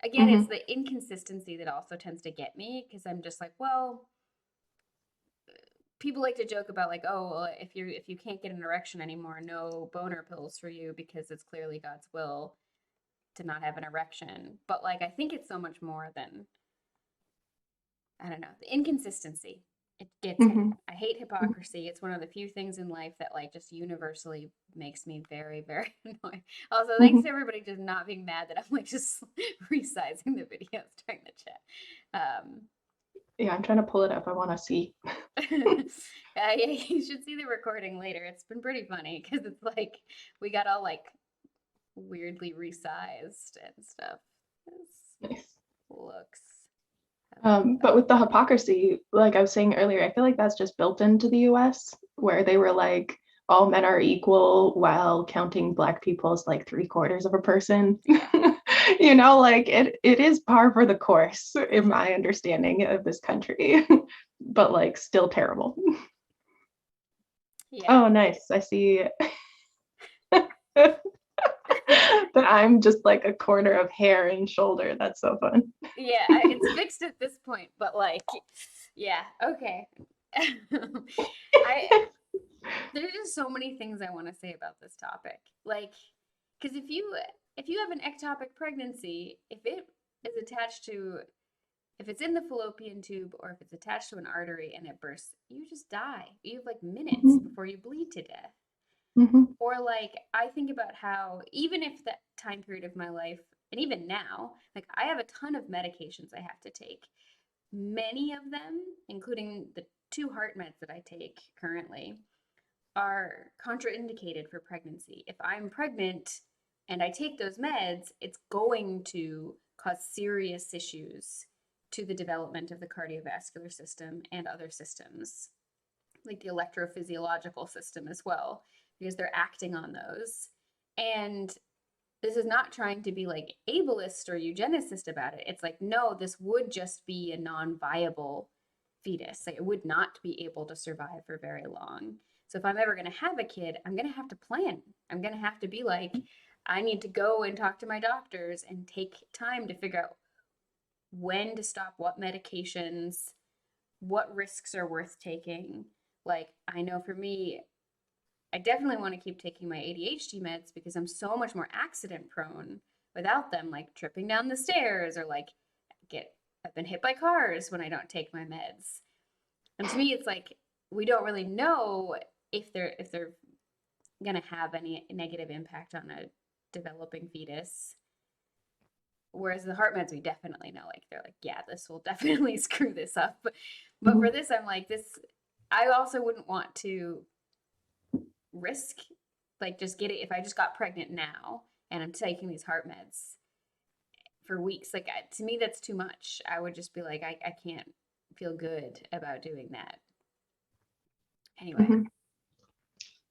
again, it's the inconsistency that also tends to get me because I'm just like, well, people like to joke about like, oh, well, if you can't get an erection anymore, no boner pills for you because it's clearly God's will to not have an erection. But like, I think it's so much more than, I don't know, the inconsistency. gets it. Mhm. I hate hypocrisy. It's one of the few things in life that like just universally makes me very, very annoyed. Also, thanks Mhm. to everybody just not being mad that I'm like just resizing the videos during the chat. Yeah, I'm trying to pull it up. I want to see. Yeah, you should see the recording later. It's been pretty funny because it's like we got all like weirdly resized and stuff. This Nice. looks. But with the hypocrisy, like I was saying earlier, I feel like that's just built into the US, where they were like, all men are equal while counting Black people as like 3/4 of a person. Yeah. You know, like it is par for the course in my understanding of this country, but like still terrible. Yeah. Oh, nice. I see that I'm just like a corner of hair and shoulder. That's so fun. Yeah, it's fixed at this point, but like, yeah, okay. I There's just so many things I want to say about this topic. Like, because if you have an ectopic pregnancy, if it is attached to if it's in the fallopian tube or if it's attached to an artery and it bursts, you just die. You have like minutes Mhm. before you bleed to death. Mhm. Or like I think about how even if that time period of my life and even now, like I have a ton of medications I have to take. Many of them, including the 2 heart meds that I take currently, are contraindicated for pregnancy. If I'm pregnant and I take those meds, it's going to cause serious issues to the development of the cardiovascular system and other systems, like the electrophysiological system as well, because they're acting on those. And this is not trying to be like ableist or eugenicist about it. It's like, no, this would just be a non viable fetus. Like, it would not be able to survive for very long. So, if I'm ever going to have a kid, I'm going to have to plan. I'm going to have to be like, I need to go and talk to my doctors and take time to figure out when to stop what medications, what risks are worth taking. Like, I know for me, I definitely want to keep taking my ADHD meds because I'm so much more accident prone without them, like tripping down the stairs or like I've been hit by cars when I don't take my meds. And to me, it's like we don't really know if they're gonna have any negative impact on a developing fetus. Whereas the heart meds, we definitely know, like they're like, yeah, this will definitely screw this up. But for Mhm. this, I'm like, this. I also wouldn't want to risk like just get it if I just got pregnant now and I'm taking these heart meds for weeks. Like to me, that's too much. I would just be like, I can't feel good about doing that. Anyway. Mhm.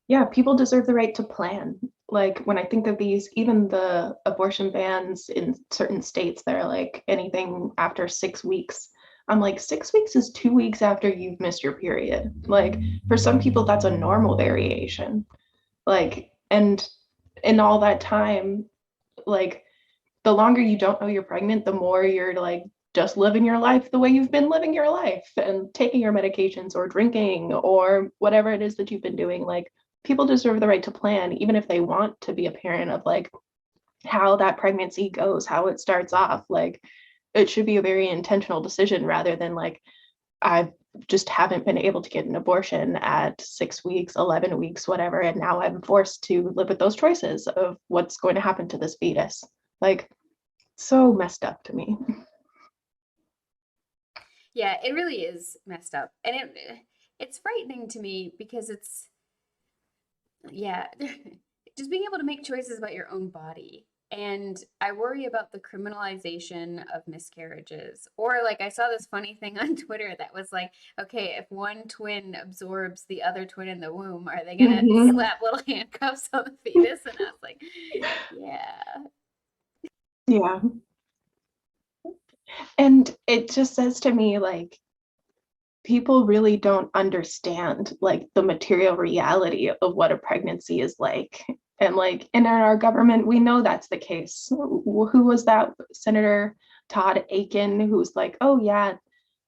Yeah, people deserve the right to plan. Like when I think of these, even the abortion bans in certain states that are like anything after 6 weeks, I'm like, 6 weeks is 2 weeks after you've missed your period. Like for some people, that's a normal variation. Like, and in all that time, like the longer you don't know you're pregnant, the more you're like just living your life the way you've been living your life and taking your medications or drinking or whatever it is that you've been doing. Like people deserve the right to plan, even if they want to be a parent, of like how that pregnancy goes, how it starts off. Like it should be a very intentional decision rather than like, I just haven't been able to get an abortion at 6 weeks, 11 weeks, whatever. And now I'm forced to live with those choices of what's going to happen to this fetus. Like, so messed up to me. Yeah, it really is messed up. And it's frightening to me because it's yeah, just being able to make choices about your own body. And I worry about the criminalization of miscarriages. Or, like, I saw this funny thing on Twitter that was like, okay, if one twin absorbs the other twin in the womb, are they going to Mhm. slap little handcuffs on the fetus? And I was like, yeah. Yeah. And it just says to me, like, people really don't understand like the material reality of what a pregnancy is like. And like in our government, we know that's the case. Who was that? Senator Todd Aiken, who's like, oh yeah,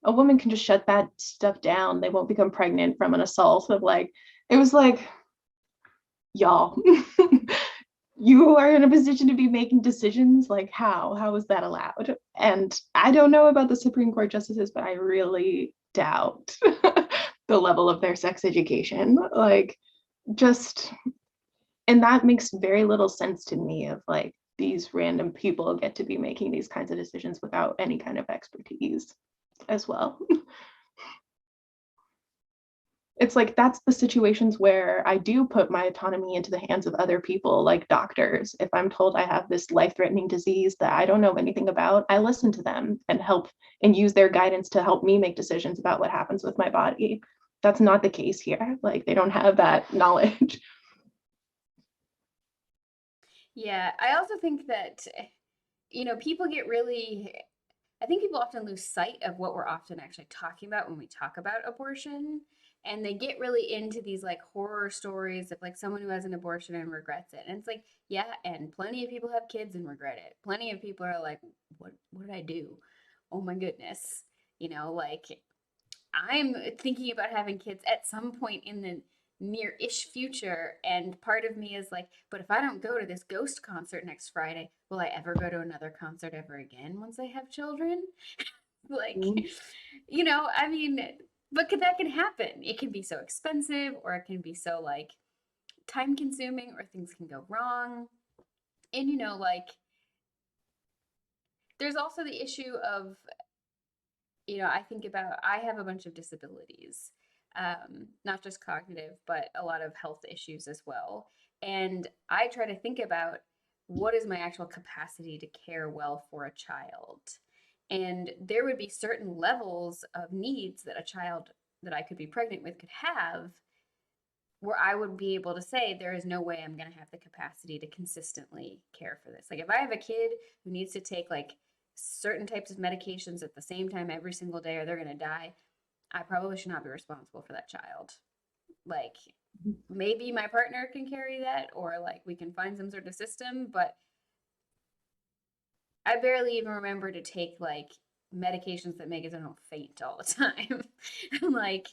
a woman can just shut that stuff down. They won't become pregnant from an assault. Of like, it was like, y'all, you are in a position to be making decisions. Like, how is that allowed? And I don't know about the Supreme Court justices, but I really doubt the level of their sex education. Like, just, and that makes very little sense to me of like these random people get to be making these kinds of decisions without any kind of expertise as well. It's like that's the situations where I do put my autonomy into the hands of other people, like doctors. If I'm told I have this life-threatening disease that I don't know anything about, I listen to them and help and use their guidance to help me make decisions about what happens with my body. That's not the case here. Like, they don't have that knowledge. Yeah, I also think that, people get really, I think people often lose sight of what we're often actually talking about when we talk about abortion. And they get really into these like horror stories of like someone who has an abortion and regrets it. And it's like, yeah, and plenty of people have kids and regret it. Plenty of people are like, what did I do? Oh my goodness. Like I'm thinking about having kids at some point in the near-ish future, and part of me is like, but if I don't go to this Ghost concert next Friday, will I ever go to another concert ever again once I have children? Like, I mean, but that can happen. It can be so expensive, or it can be so like time consuming, or things can go wrong. And like there's also the issue of, I think about, I have a bunch of disabilities, not just cognitive, but a lot of health issues as well. And I try to think about what is my actual capacity to care well for a child. And there would be certain levels of needs that a child that I could be pregnant with could have, where I would be able to say, there is no way I'm going to have the capacity to consistently care for this. Like, if I have a kid who needs to take like certain types of medications at the same time every single day or they're going to die, I probably should not be responsible for that child. Like, maybe my partner can carry that, or like we can find some sort of system, but I barely even remember to take like medications that make it so I don't faint all the time. Like,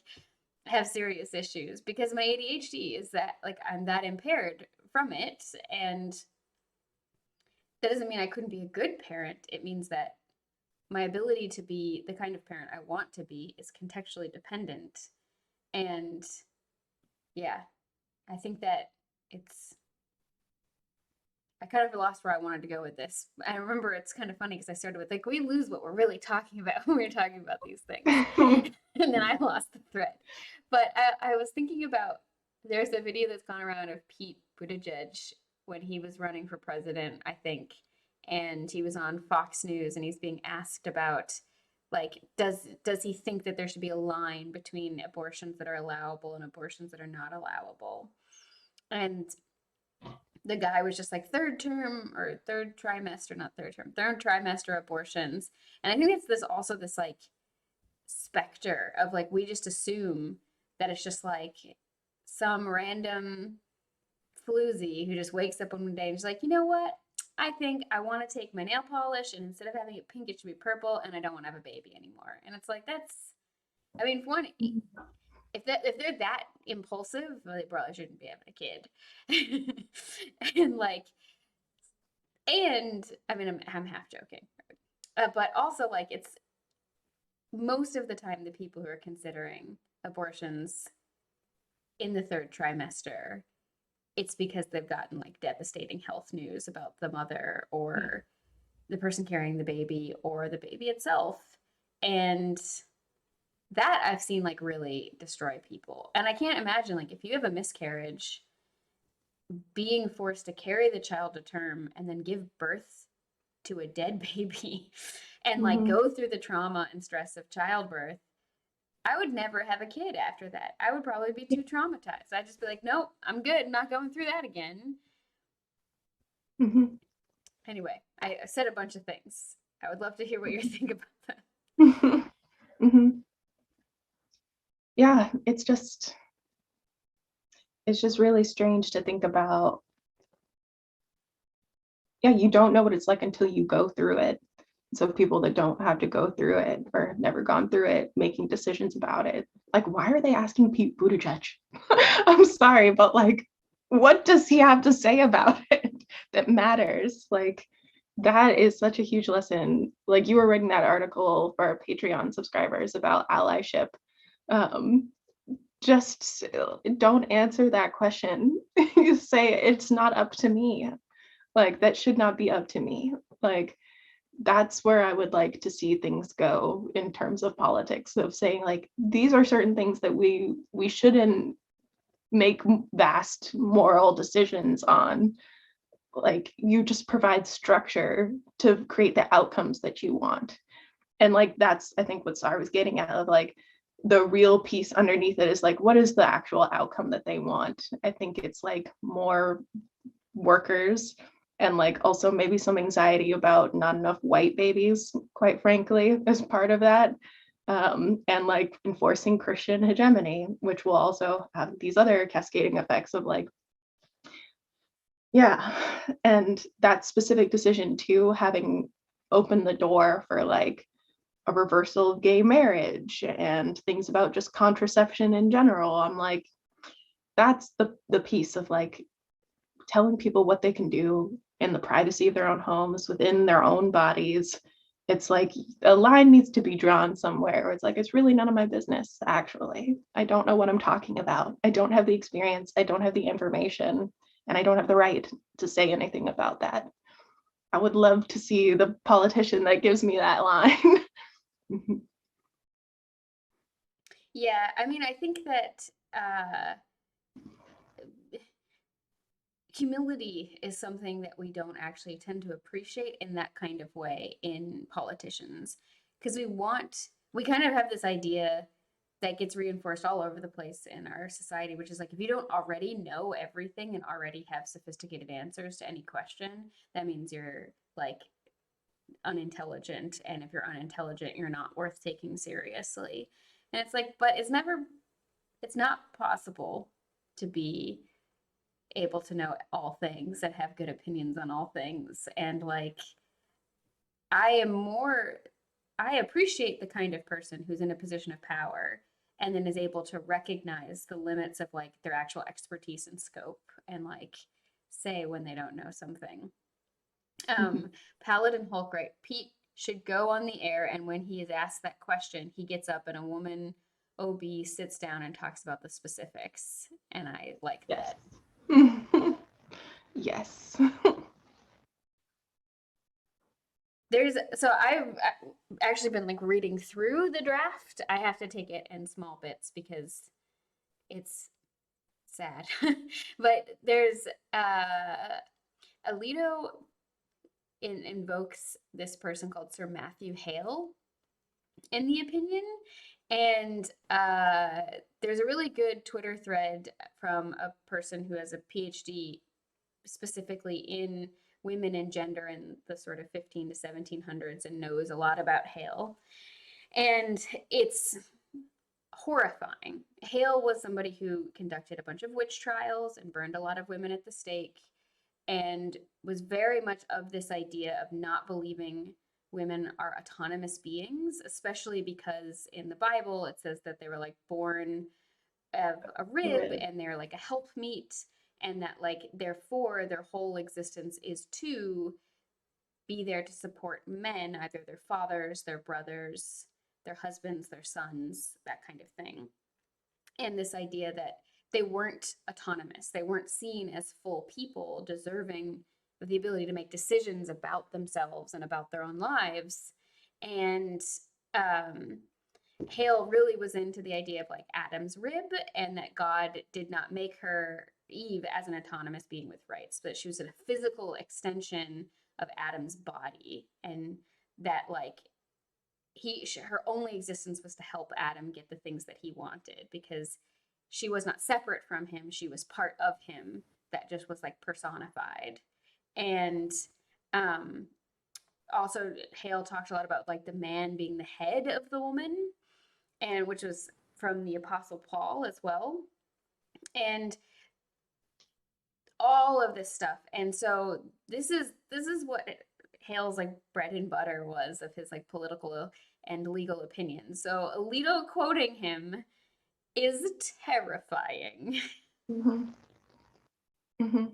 have serious issues because my ADHD is that like I'm that impaired from it. And that doesn't mean I couldn't be a good parent. It means that my ability to be the kind of parent I want to be is contextually dependent. And yeah, I think that it's, I kind of lost where I wanted to go with this. I remember it's kind of funny because I started with like, we lose what we're really talking about when we're talking about these things. And then I lost the thread. But I was thinking about, there's a video that's gone around of Pete Buttigieg when he was running for president, I think. And he was on Fox News and he's being asked about like, does he think that there should be a line between abortions that are allowable and abortions that are not allowable? And the guy was just like third term or third trimester, not third term, third trimester abortions. And I think it's this like specter of like, we just assume that it's just like some random floozy who just wakes up one day and is like, you know what? I think I want to take my nail polish and instead of having it pink, it should be purple, and I don't want to have a baby anymore. And it's like, that's, I mean, for one, if they're that impulsive, well, they probably shouldn't be having a kid. And like, and I mean, I'm half joking, but also like it's most of the time the people who are considering abortions in the third trimester, it's because they've gotten like devastating health news about the mother or the person carrying the baby or the baby itself. And that I've seen like really destroy people. And I can't imagine like if you have a miscarriage, being forced to carry the child to term and then give birth to a dead baby and like go through the trauma and stress of childbirth. I would never have a kid after that. I would probably be too traumatized. I'd just be like, nope, I'm good. I'm not going through that again. Anyway, I said a bunch of things. I would love to hear what you think about that. Yeah, it's just really strange to think about. Yeah, you don't know what it's like until you go through it. So people that don't have to go through it or never gone through it, making decisions about it. Like, why are they asking Pete Buttigieg? I'm sorry, but like, what does he have to say about it that matters? Like, that is such a huge lesson. Like, you were writing that article for our Patreon subscribers about allyship. just don't answer that question. You say it's not up to me. Like, that should not be up to me. Like, that's where I would like to see things go in terms of politics, of saying like, these are certain things that we shouldn't make vast moral decisions on. Like, you just provide structure to create the outcomes that you want. And like, that's, I think, what Sar was getting at, of like, the real piece underneath it is like, what is the actual outcome that they want? I think it's like more workers, and like also maybe some anxiety about not enough white babies, quite frankly, as part of that. And like enforcing Christian hegemony, which will also have these other cascading effects of like, yeah, and that specific decision too, having opened the door for like a reversal of gay marriage and things about just contraception in general. I'm like, that's the piece of like telling people what they can do in the privacy of their own homes, within their own bodies. It's like a line needs to be drawn somewhere where it's like, it's really none of my business, actually. I don't know what I'm talking about. I don't have the experience. I don't have the information. And I don't have the right to say anything about that. I would love to see the politician that gives me that line. Yeah, I mean, I think that humility is something that we don't actually tend to appreciate in that kind of way in politicians, because we kind of have this idea that gets reinforced all over the place in our society, which is like, if you don't already know everything and already have sophisticated answers to any question, that means you're like unintelligent. And if you're unintelligent, you're not worth taking seriously. And it's like, but it's not possible to be able to know all things and have good opinions on all things. And like, I am more, I appreciate the kind of person who's in a position of power and then is able to recognize the limits of like their actual expertise and scope, and like say when they don't know something. Paladin Hulk, right? Pete should go on the air, and when he is asked that question, he gets up and a woman OB sits down and talks about the specifics. And I like Yes. that. Yes. I've actually been like reading through the draft. I have to take it in small bits because it's sad. But there's Alito invokes this person called Sir Matthew Hale in the opinion. And there's a really good Twitter thread from a person who has a PhD specifically in women and gender in the sort of 15 to 1700s and knows a lot about Hale. And it's horrifying. Hale was somebody who conducted a bunch of witch trials and burned a lot of women at the stake, and was very much of this idea of not believing women are autonomous beings, especially because in the Bible it says that they were like born of a rib and they're like a helpmeet, and that like therefore their whole existence is to be there to support men, either their fathers, their brothers, their husbands, their sons, that kind of thing. And this idea that they weren't autonomous, they weren't seen as full people deserving of the ability to make decisions about themselves and about their own lives. And Hale really was into the idea of like Adam's rib, and that God did not make her, Eve, as an autonomous being with rights, but she was a physical extension of Adam's body, and that like her only existence was to help Adam get the things that he wanted, because she was not separate from him, she was part of him that just was like personified. And um also Hale talked a lot about like the man being the head of the woman, and which was from the Apostle Paul as well. And all of this stuff. And so this is what Hale's like bread and butter was of his like political and legal opinions. So Alito quoting him is terrifying. Mm-hmm. Mm-hmm.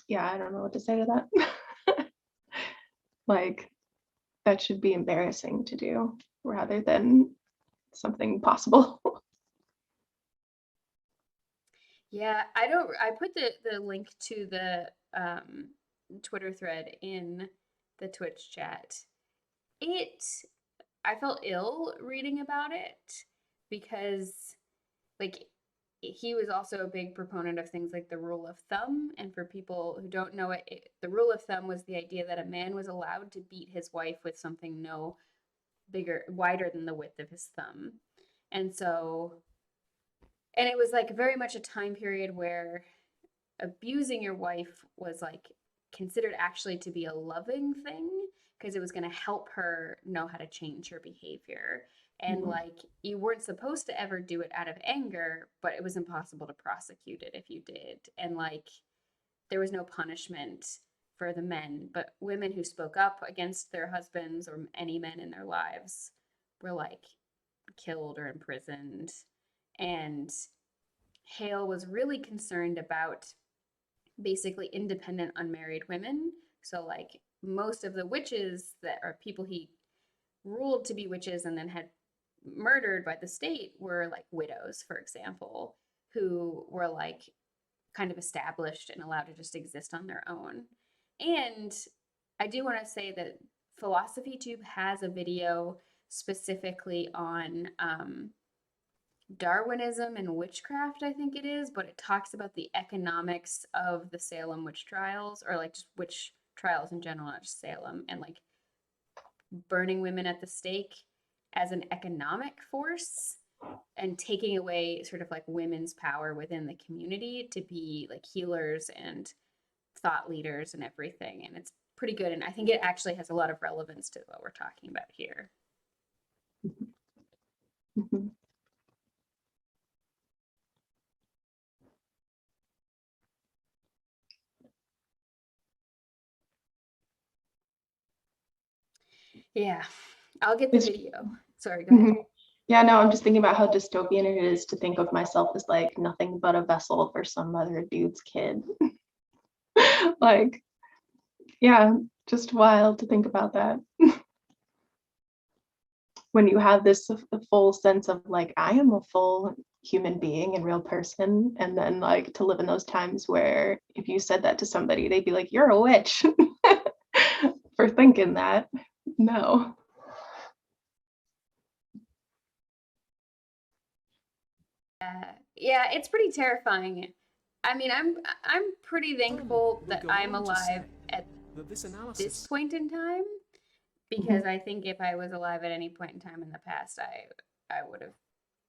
Yeah, I don't know what to say to that. Like, that should be embarrassing to do rather than something possible. Yeah, I put the link to the Twitter thread in the Twitch chat. I felt ill reading about it because like he was also a big proponent of things like the rule of thumb. And for people who don't know it, the rule of thumb was the idea that a man was allowed to beat his wife with something no wider than the width of his thumb. And so, and it was like very much a time period where abusing your wife was like considered actually to be a loving thing because it was going to help her know how to change her behavior. And like you weren't supposed to ever do it out of anger, but it was impossible to prosecute it if you did. And like there was no punishment for the men, but women who spoke up against their husbands or any men in their lives were like killed or imprisoned. And Hale was really concerned about basically independent unmarried women. So like most of the witches that are people he ruled to be witches and then had murdered by the state were like widows, for example, who were like kind of established and allowed to just exist on their own. And I do want to say that Philosophy Tube has a video specifically on Darwinism and witchcraft, I think it is, but it talks about the economics of the Salem witch trials, or like just witch trials in general, not just Salem, and like burning women at the stake as an economic force and taking away sort of like women's power within the community to be like healers and thought leaders and everything. And it's pretty good. And I think it actually has a lot of relevance to what we're talking about here. Mhm. Yeah, I'll get the It's- video. Sorry, go ahead. Mhm. Yeah, no, I'm just thinking about how dystopian it is to think of myself as like nothing but a vessel for some other dude's kid. Like, yeah, just wild to think about that. When you have this full sense of like, I am a full human being and real person, and then like to live in those times where if you said that to somebody, they'd be like, you're a witch for thinking that. No. Yeah, it's pretty terrifying. I mean, I'm pretty thankful that I'm alive at this point in time because I think if I was alive at any point in time in the past, I would have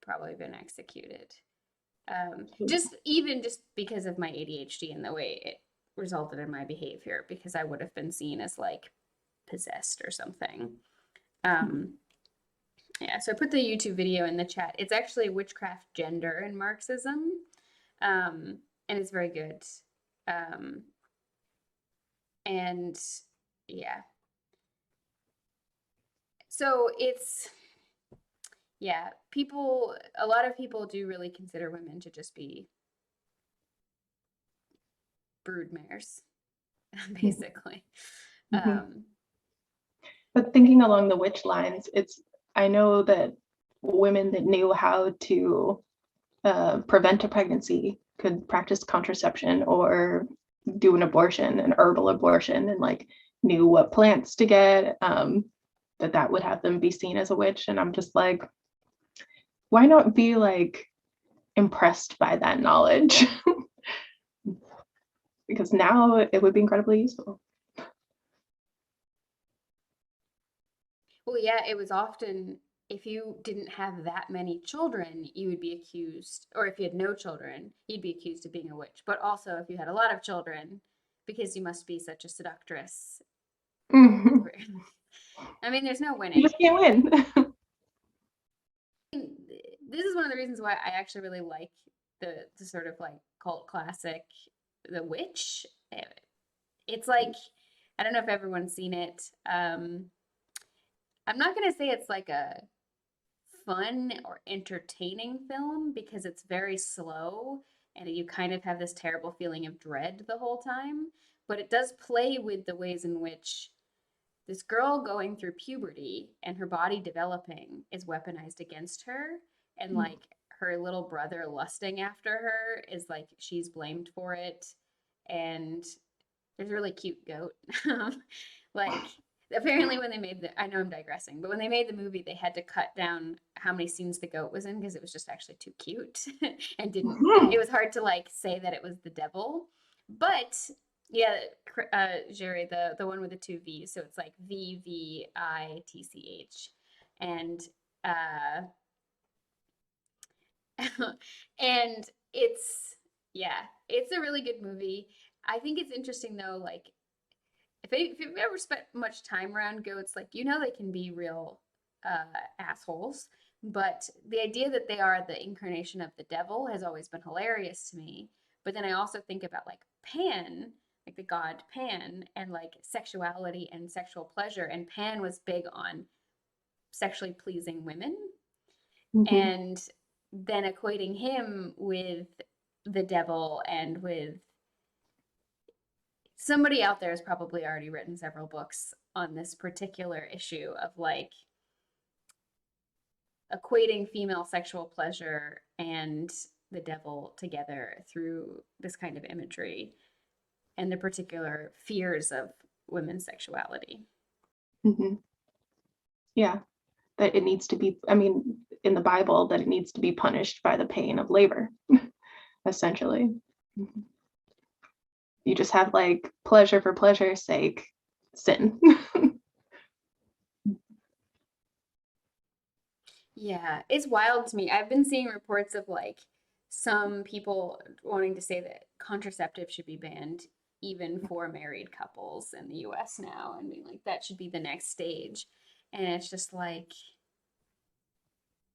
probably been executed. Just because of my ADHD and the way it resulted in my behavior, because I would have been seen as like possessed or something. Yeah, so I put the YouTube video in the chat. It's actually Witchcraft, Gender, and Marxism, and it's very good. And yeah, so a lot of people do really consider women to just be broodmares, basically. But thinking along the witch lines, I know that women that knew how to prevent a pregnancy could practice contraception or do an abortion, an herbal abortion, and like knew what plants to get, that would have them be seen as a witch. And I'm just like, why not be like impressed by that knowledge? Because now it would be incredibly useful. Well, yeah, it was often if you didn't have that many children, you would be accused, or if you had no children, you'd be accused of being a witch. But also, if you had a lot of children, because you must be such a seductress. Mhm. I mean, there's no You winning. just can't win. This is one of the reasons why I actually really like the sort of like cult classic, The Witch. It's like, I don't know if everyone's seen it. I'm not going to say it's like a fun or entertaining film because it's very slow and you kind of have this terrible feeling of dread the whole time. But it does play with the ways in which this girl going through puberty and her body developing is weaponized against her, and like her little brother lusting after her is like she's blamed for it. And there's a really cute goat. Like apparently when they made the, I know I'm digressing, but when they made the movie, they had to cut down how many scenes the goat was in because it was just actually too cute and didn't, it was hard to like say that it was the devil. But yeah, Jerry, the one with the two V's, so it's like VVITCH, and uh, and it's, yeah, it's a really good movie. I think it's interesting though, like if you've ever spent much time around goats, like you know they can be real assholes. But the idea that they are the incarnation of the devil has always been hilarious to me. But then I also think about like Pan, like the god Pan, and like sexuality and sexual pleasure. And Pan was big on sexually pleasing women. Mhm. And then equating him with the devil and with somebody out there has probably already written several books on this particular issue of like equating female sexual pleasure and the devil together through this kind of imagery and the particular fears of women's sexuality. Mhm. Yeah, that it needs to be, I mean, in the Bible, that it needs to be punished by the pain of labor, essentially. Mhm. You just have like pleasure for pleasure's sake, sin. Yeah, it's wild to me. I've been seeing reports of like some people wanting to say that contraceptive should be banned even for married couples in the US now, and being like that should be the next stage. And it's just like,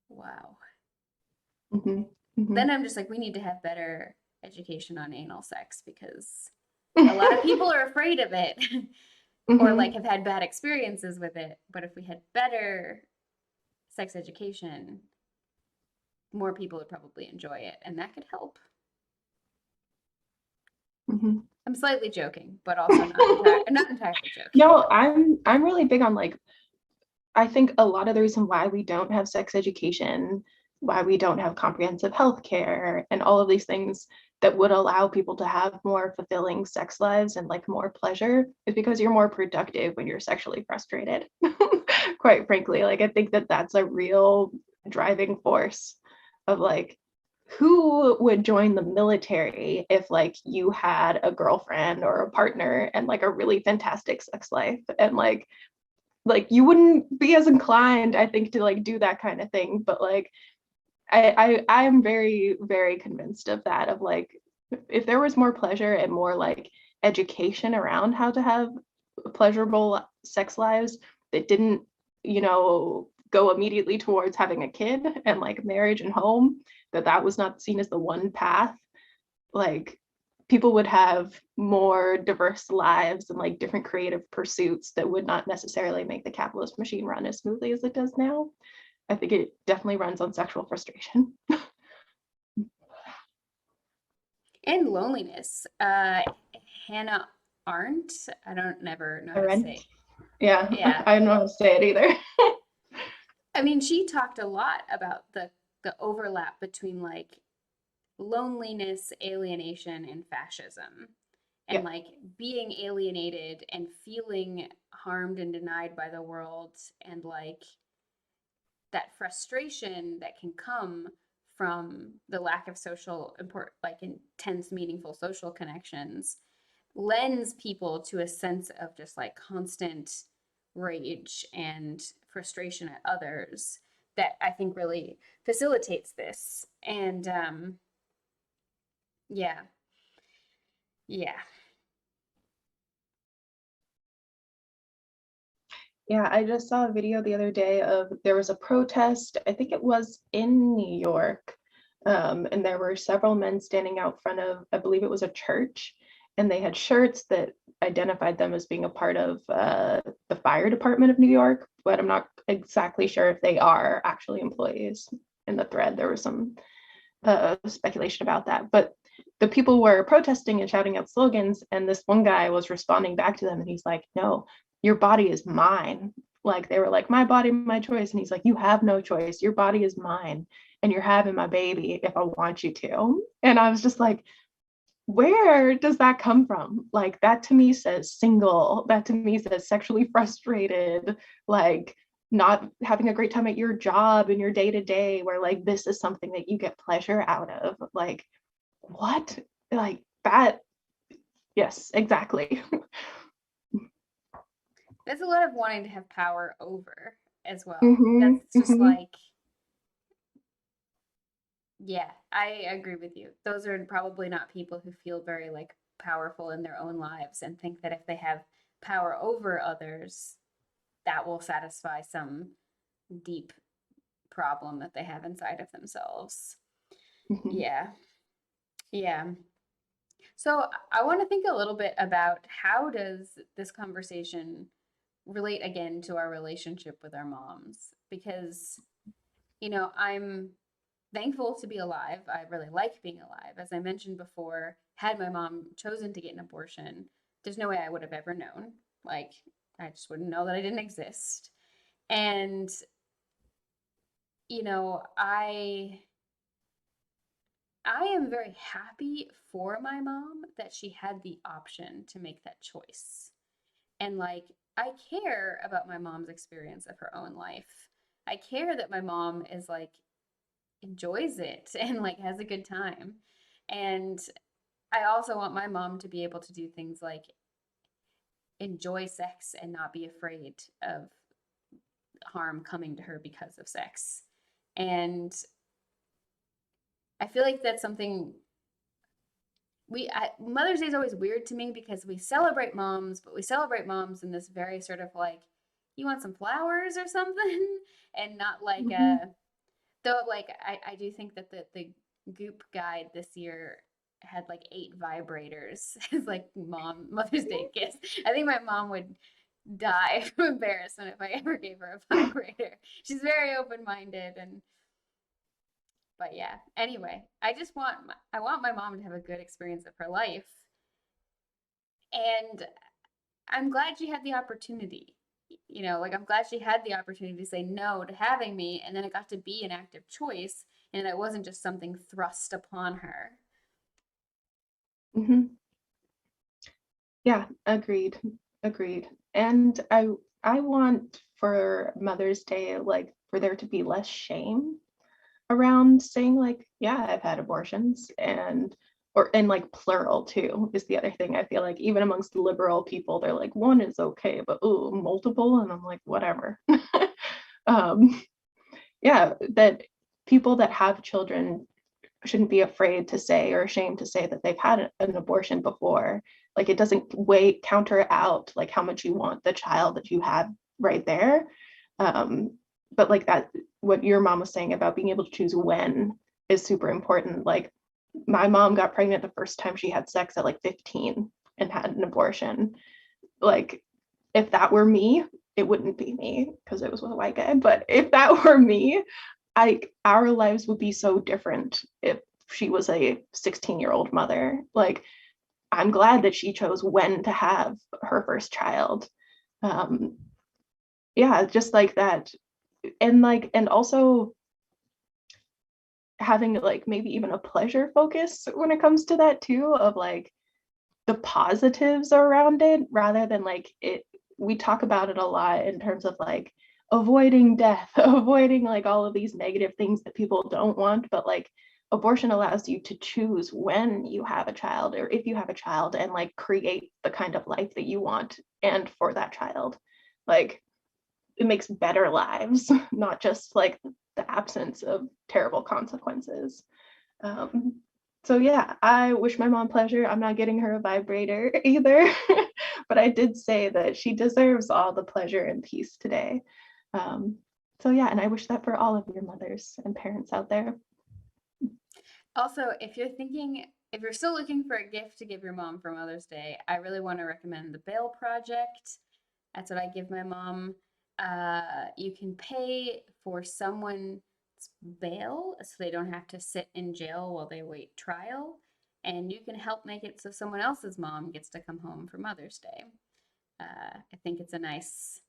wow. Mhm. Then Mhm. I'm just like, we need to have better education on anal sex because a lot of people are afraid of it or like Mhm. have had bad experiences with it. But if we had better sex education, more people would probably enjoy it, and that could help. Mhm. I'm slightly joking, but also not entirely joking. No, I'm really big on like, I think a lot of the reason why we don't have sex education, why we don't have comprehensive health care, and all of these things that would allow people to have more fulfilling sex lives and like more pleasure is because you're more productive when you're sexually frustrated. Quite frankly, like I think that that's a real driving force of like who would join the military if like you had a girlfriend or a partner and like a really fantastic sex life and like you wouldn't be as inclined, I think, to like do that kind of thing. But like I am very, very convinced of that, of like if there was more pleasure and more like education around how to have pleasurable sex lives that didn't, go immediately towards having a kid and like marriage and home, that was not seen as the one path, like people would have more diverse lives and like different creative pursuits that would not necessarily make the capitalist machine run as smoothly as it does now. I think it definitely runs on sexual frustration. And loneliness. Hannah Arendt, I don't never know how to Rent. say. Yeah, Yeah. I don't know how to say it either. I mean, she talked a lot about the overlap between like loneliness, alienation, and fascism. And Yeah. like being alienated and feeling harmed and denied by the world, and like that frustration that can come from the lack of social import, like intense meaningful social connections, lends people to a sense of just like constant rage and frustration at others that I think really facilitates this. And yeah, yeah. Yeah, I just saw a video the other day of there was a protest, I think it was in New York, and there were several men standing out front of, I believe it was a church, and they had shirts that identified them as being a part of the fire department of New York, but I'm not exactly sure if they are actually employees. In the thread, there was some speculation about that, but the people were protesting and shouting out slogans, and this one guy was responding back to them, and he's like, no, your body is mine. Like they were like, my body, my choice. And he's like, you have no choice. Your body is mine. And you're having my baby if I want you to. And I was just like, where does that come from? Like that to me says single. That to me says sexually frustrated, like not having a great time at your job and your day to day, where like this is something that you get pleasure out of. Like, what? Like that. Yes, exactly. There's a lot of wanting to have power over as well. Mm-hmm, That's just mm-hmm, like, yeah, I agree with you. Those are probably not people who feel very like powerful in their own lives and think that if they have power over others, that will satisfy some deep problem that they have inside of themselves. mm-hmm, Yeah. Yeah. So I want to think a little bit about how does this conversation relate again to our relationship with our moms? Because, I'm thankful to be alive. I really like being alive. As I mentioned before, had my mom chosen to get an abortion, there's no way I would have ever known. Like, I just wouldn't know that I didn't exist. And, you know, I I am very happy for my mom that she had the option to make that choice. And like, I care about my mom's experience of her own life. I care that my mom is like, enjoys it and like has a good time. And I also want my mom to be able to do things like enjoy sex and not be afraid of harm coming to her because of sex. And I feel like that's something Mother's Day is always weird to me because we celebrate moms, but we celebrate moms in this very sort of like, you want some flowers or something, and not like mm-hmm, though like I do think that the Goop guide this year had like 8 vibrators as like Mother's Day gifts. I think my mom would die from embarrassment if I ever gave her a vibrator. She's very open minded and but yeah. Anyway, I want my mom to have a good experience of her life, and I'm glad she had the opportunity. Like I'm glad she had the opportunity to say no to having me, and then it got to be an active choice, and it wasn't just something thrust upon her. mm-hmm. Yeah, agreed. Agreed. And I want for Mother's Day, like for there to be less shame around saying like, yeah, I've had abortions and like plural too is the other thing. I feel like even amongst liberal people, they're like one is okay, but ooh, multiple, and I'm like, whatever. um, yeah, that people that have children shouldn't be afraid to say or ashamed to say that they've had an abortion before. Like it doesn't counter out like how much you want the child that you have right there. Um, but like that, what your mom was saying about being able to choose when is super important. Like my mom got pregnant the first time she had sex at like 15 and had an abortion. Like if that were me, it wouldn't be me because it was with a white guy. But if that were me, our lives would be so different if she was a 16-year-old mother. Like I'm glad that she chose when to have her first child. Um, yeah, just like that. And also having like maybe even a pleasure focus when it comes to that too, of like the positives around it rather than like it. We talk about it a lot in terms of like avoiding death, avoiding like all of these negative things that people don't want, but like abortion allows you to choose when you have a child or if you have a child and like create the kind of life that you want and for that child. Like it makes better lives, not just like the absence of terrible consequences. um, so yeah, I wish my mom pleasure. I'm not getting her a vibrator either, but I did say that she deserves all the pleasure and peace today. Um, so yeah, and I wish that for all of your mothers and parents out there. Also, if you're still looking for a gift to give your mom for Mother's Day, I really want to recommend the Bail Project. That's what I give my mom. You can pay for someone's bail so they don't have to sit in jail while they wait trial. And you can help make it so someone else's mom gets to come home for Mother's Day. I think it's a nice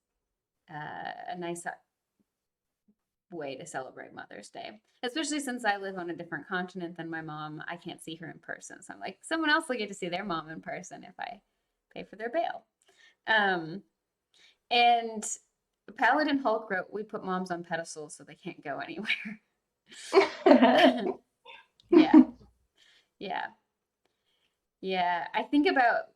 way to celebrate Mother's Day, especially since I live on a different continent than my mom. I can't see her in person, so I'm like, someone else will get to see their mom in person if I pay for their bail. Um, and Paladin Hulk wrote, "We put moms on pedestals so they can't go anywhere." Yeah, yeah, yeah. I think about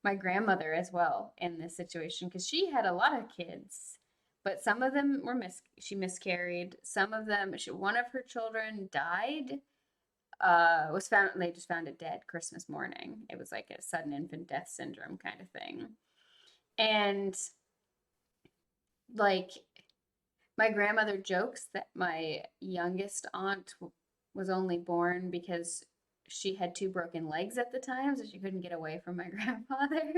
my grandmother as well in this situation because she had a lot of kids, but some of them were she miscarried. Some of them, one of her children died. Was found. They just found it dead Christmas morning. It was like a sudden infant death syndrome kind of thing, and like my grandmother jokes that my youngest aunt was only born because she had two broken legs at the time, so she couldn't get away from my grandfather.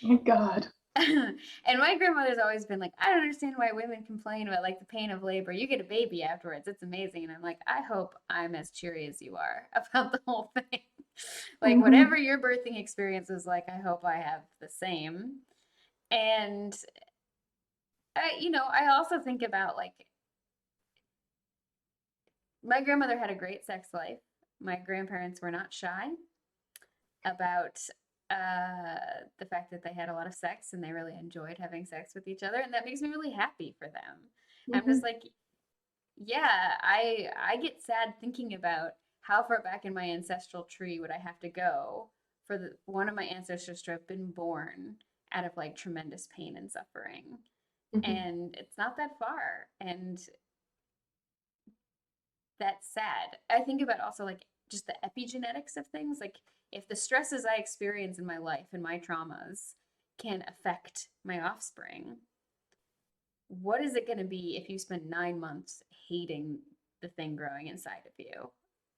My God. And my grandmother's always been like, I don't understand why women complain about like the pain of labor. You get a baby afterwards. It's amazing. And I'm like, I hope I'm as cheery as you are about the whole thing. Like whatever your birthing experience was like, I hope I have the same. And I also think about like my grandmother had a great sex life. My grandparents were not shy about the fact that they had a lot of sex and they really enjoyed having sex with each other, and that makes me really happy for them. I'm just like, yeah, I get sad thinking about how far back in my ancestral tree would I have to go for one of my ancestors to have been born out of like tremendous pain and suffering. And it's not that far. And that's sad. I think about also like just the epigenetics of things. Like if the stresses I experience in my life and my traumas can affect my offspring, what is it going to be if you spend 9 months hating the thing growing inside of you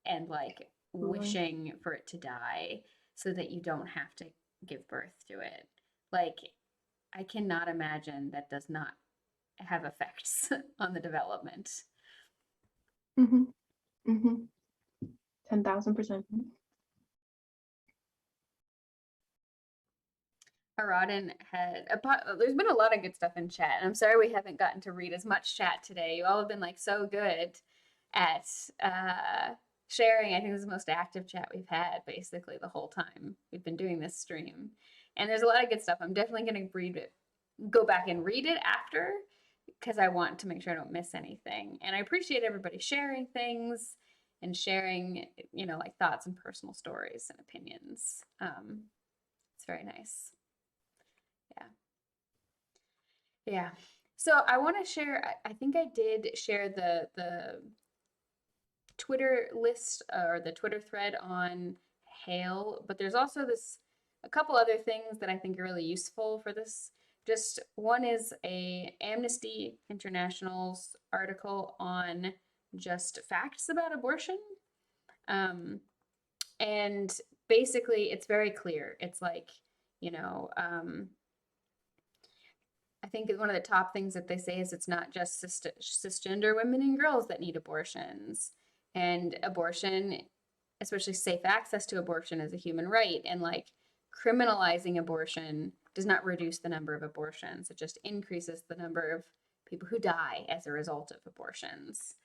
and like wishing for it to die so that you don't have to give birth to it? Like, I cannot imagine that does not have effects on the development. 10,000%. Aradin had there's been a lot of good stuff in chat. And I'm sorry we haven't gotten to read as much chat today. You all have been like so good at sharing. I think this is the most active chat we've had basically the whole time we've been doing this stream. And there's a lot of good stuff. I'm definitely going to go back and read it after because I want to make sure I don't miss anything. And I appreciate everybody sharing things and sharing, like thoughts and personal stories and opinions. It's very nice. Yeah. Yeah. So I want to share, I think I did share the Twitter list or the Twitter thread on Hail, but there's also a couple other things that I think are really useful for this. Just one is a Amnesty International's article on just facts about abortion. And basically it's very clear. It's like, I think one of the top things that they say is it's not just cisgender women and girls that need abortions. And abortion, especially safe access to abortion, is a human right. And like criminalizing abortion does not reduce the number of abortions, it just increases the number of people who die as a result of abortions.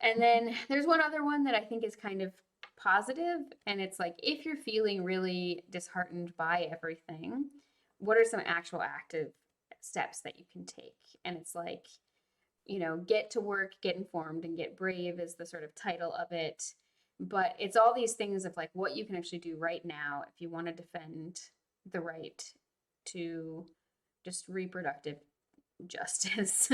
And then there's one other one that I think is kind of positive, and it's like if you're feeling really disheartened by everything, what are some actual active steps that you can take? And it's like, get to work, get informed, and get brave is the sort of title of it. But it's all these things of like what you can actually do right now if you want to defend the right to just reproductive justice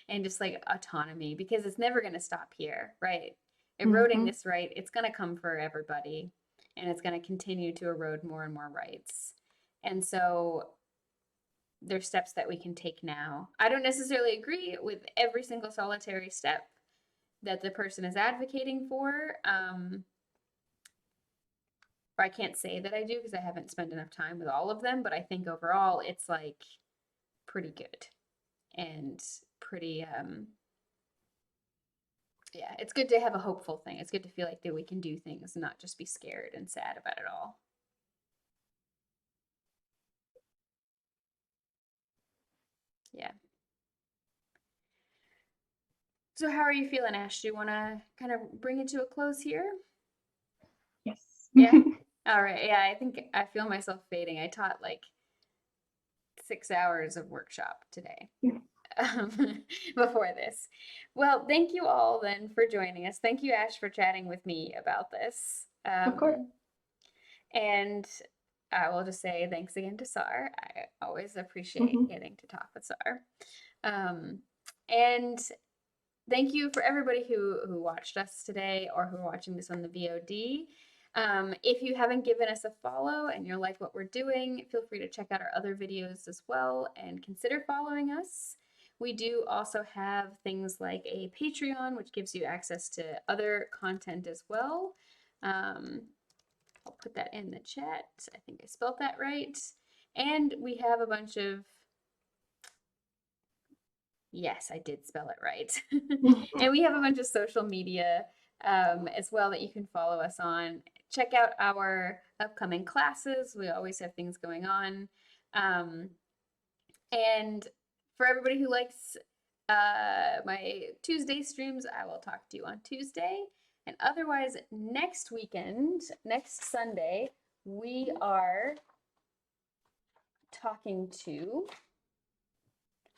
and just like autonomy, because it's never going to stop here, right? Eroding this right, it's going to come for everybody, and it's going to continue to erode more and more rights. And so there's steps that we can take now. I don't necessarily agree with every single solitary step that the person is advocating for. Or I can't say that I do because I haven't spent enough time with all of them, but I think overall it's like pretty good and pretty yeah, it's good to have a hopeful thing. It's good to feel like that we can do things and not just be scared and sad about it all. Yeah. So how are you feeling, Ash? Do you want to kind of bring it to a close here? Yes. Yeah. All right. Yeah, I think I feel myself fading. I taught like 6 hours of workshop today before this. Well, thank you all then for joining us. Thank you, Ash, for chatting with me about this. Of course. And I will just say thanks again to Sar. I always appreciate Mhm. getting to talk with Sar. And thank you for everybody who watched us today or who are watching this on the VOD. If you haven't given us a follow and you like what we're doing, feel free to check out our other videos as well and consider following us. We do also have things like a Patreon, which gives you access to other content as well. I'll put that in the chat. I think I spelled that right. And we have a bunch of, yes, I did spell it right. And we have a bunch of social media as well that you can follow us on. Check out our upcoming classes. We always have things going on. And for everybody who likes my Tuesday streams, I will talk to you on Tuesday. And otherwise, next weekend, next Sunday, we are talking to,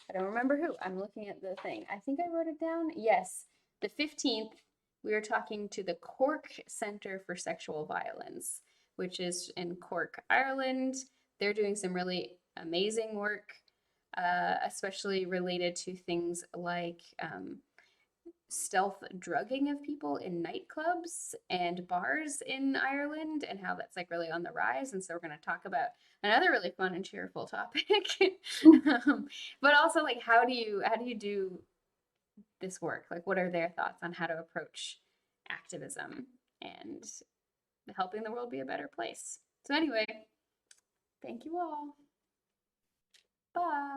I don't remember who. I'm looking at the thing. I think I wrote it down. Yes, the 15th, we are talking to the Cork Centre for Sexual Violence, which is in Cork, Ireland. They're doing some really amazing work, especially related to things like stealth drugging of people in nightclubs and bars in Ireland and how that's like really on the rise. And so we're going to talk about another really fun and cheerful topic. But also like how do you do this work? Like what are their thoughts on how to approach activism and helping the world be a better place? So anyway, thank you all. Bye.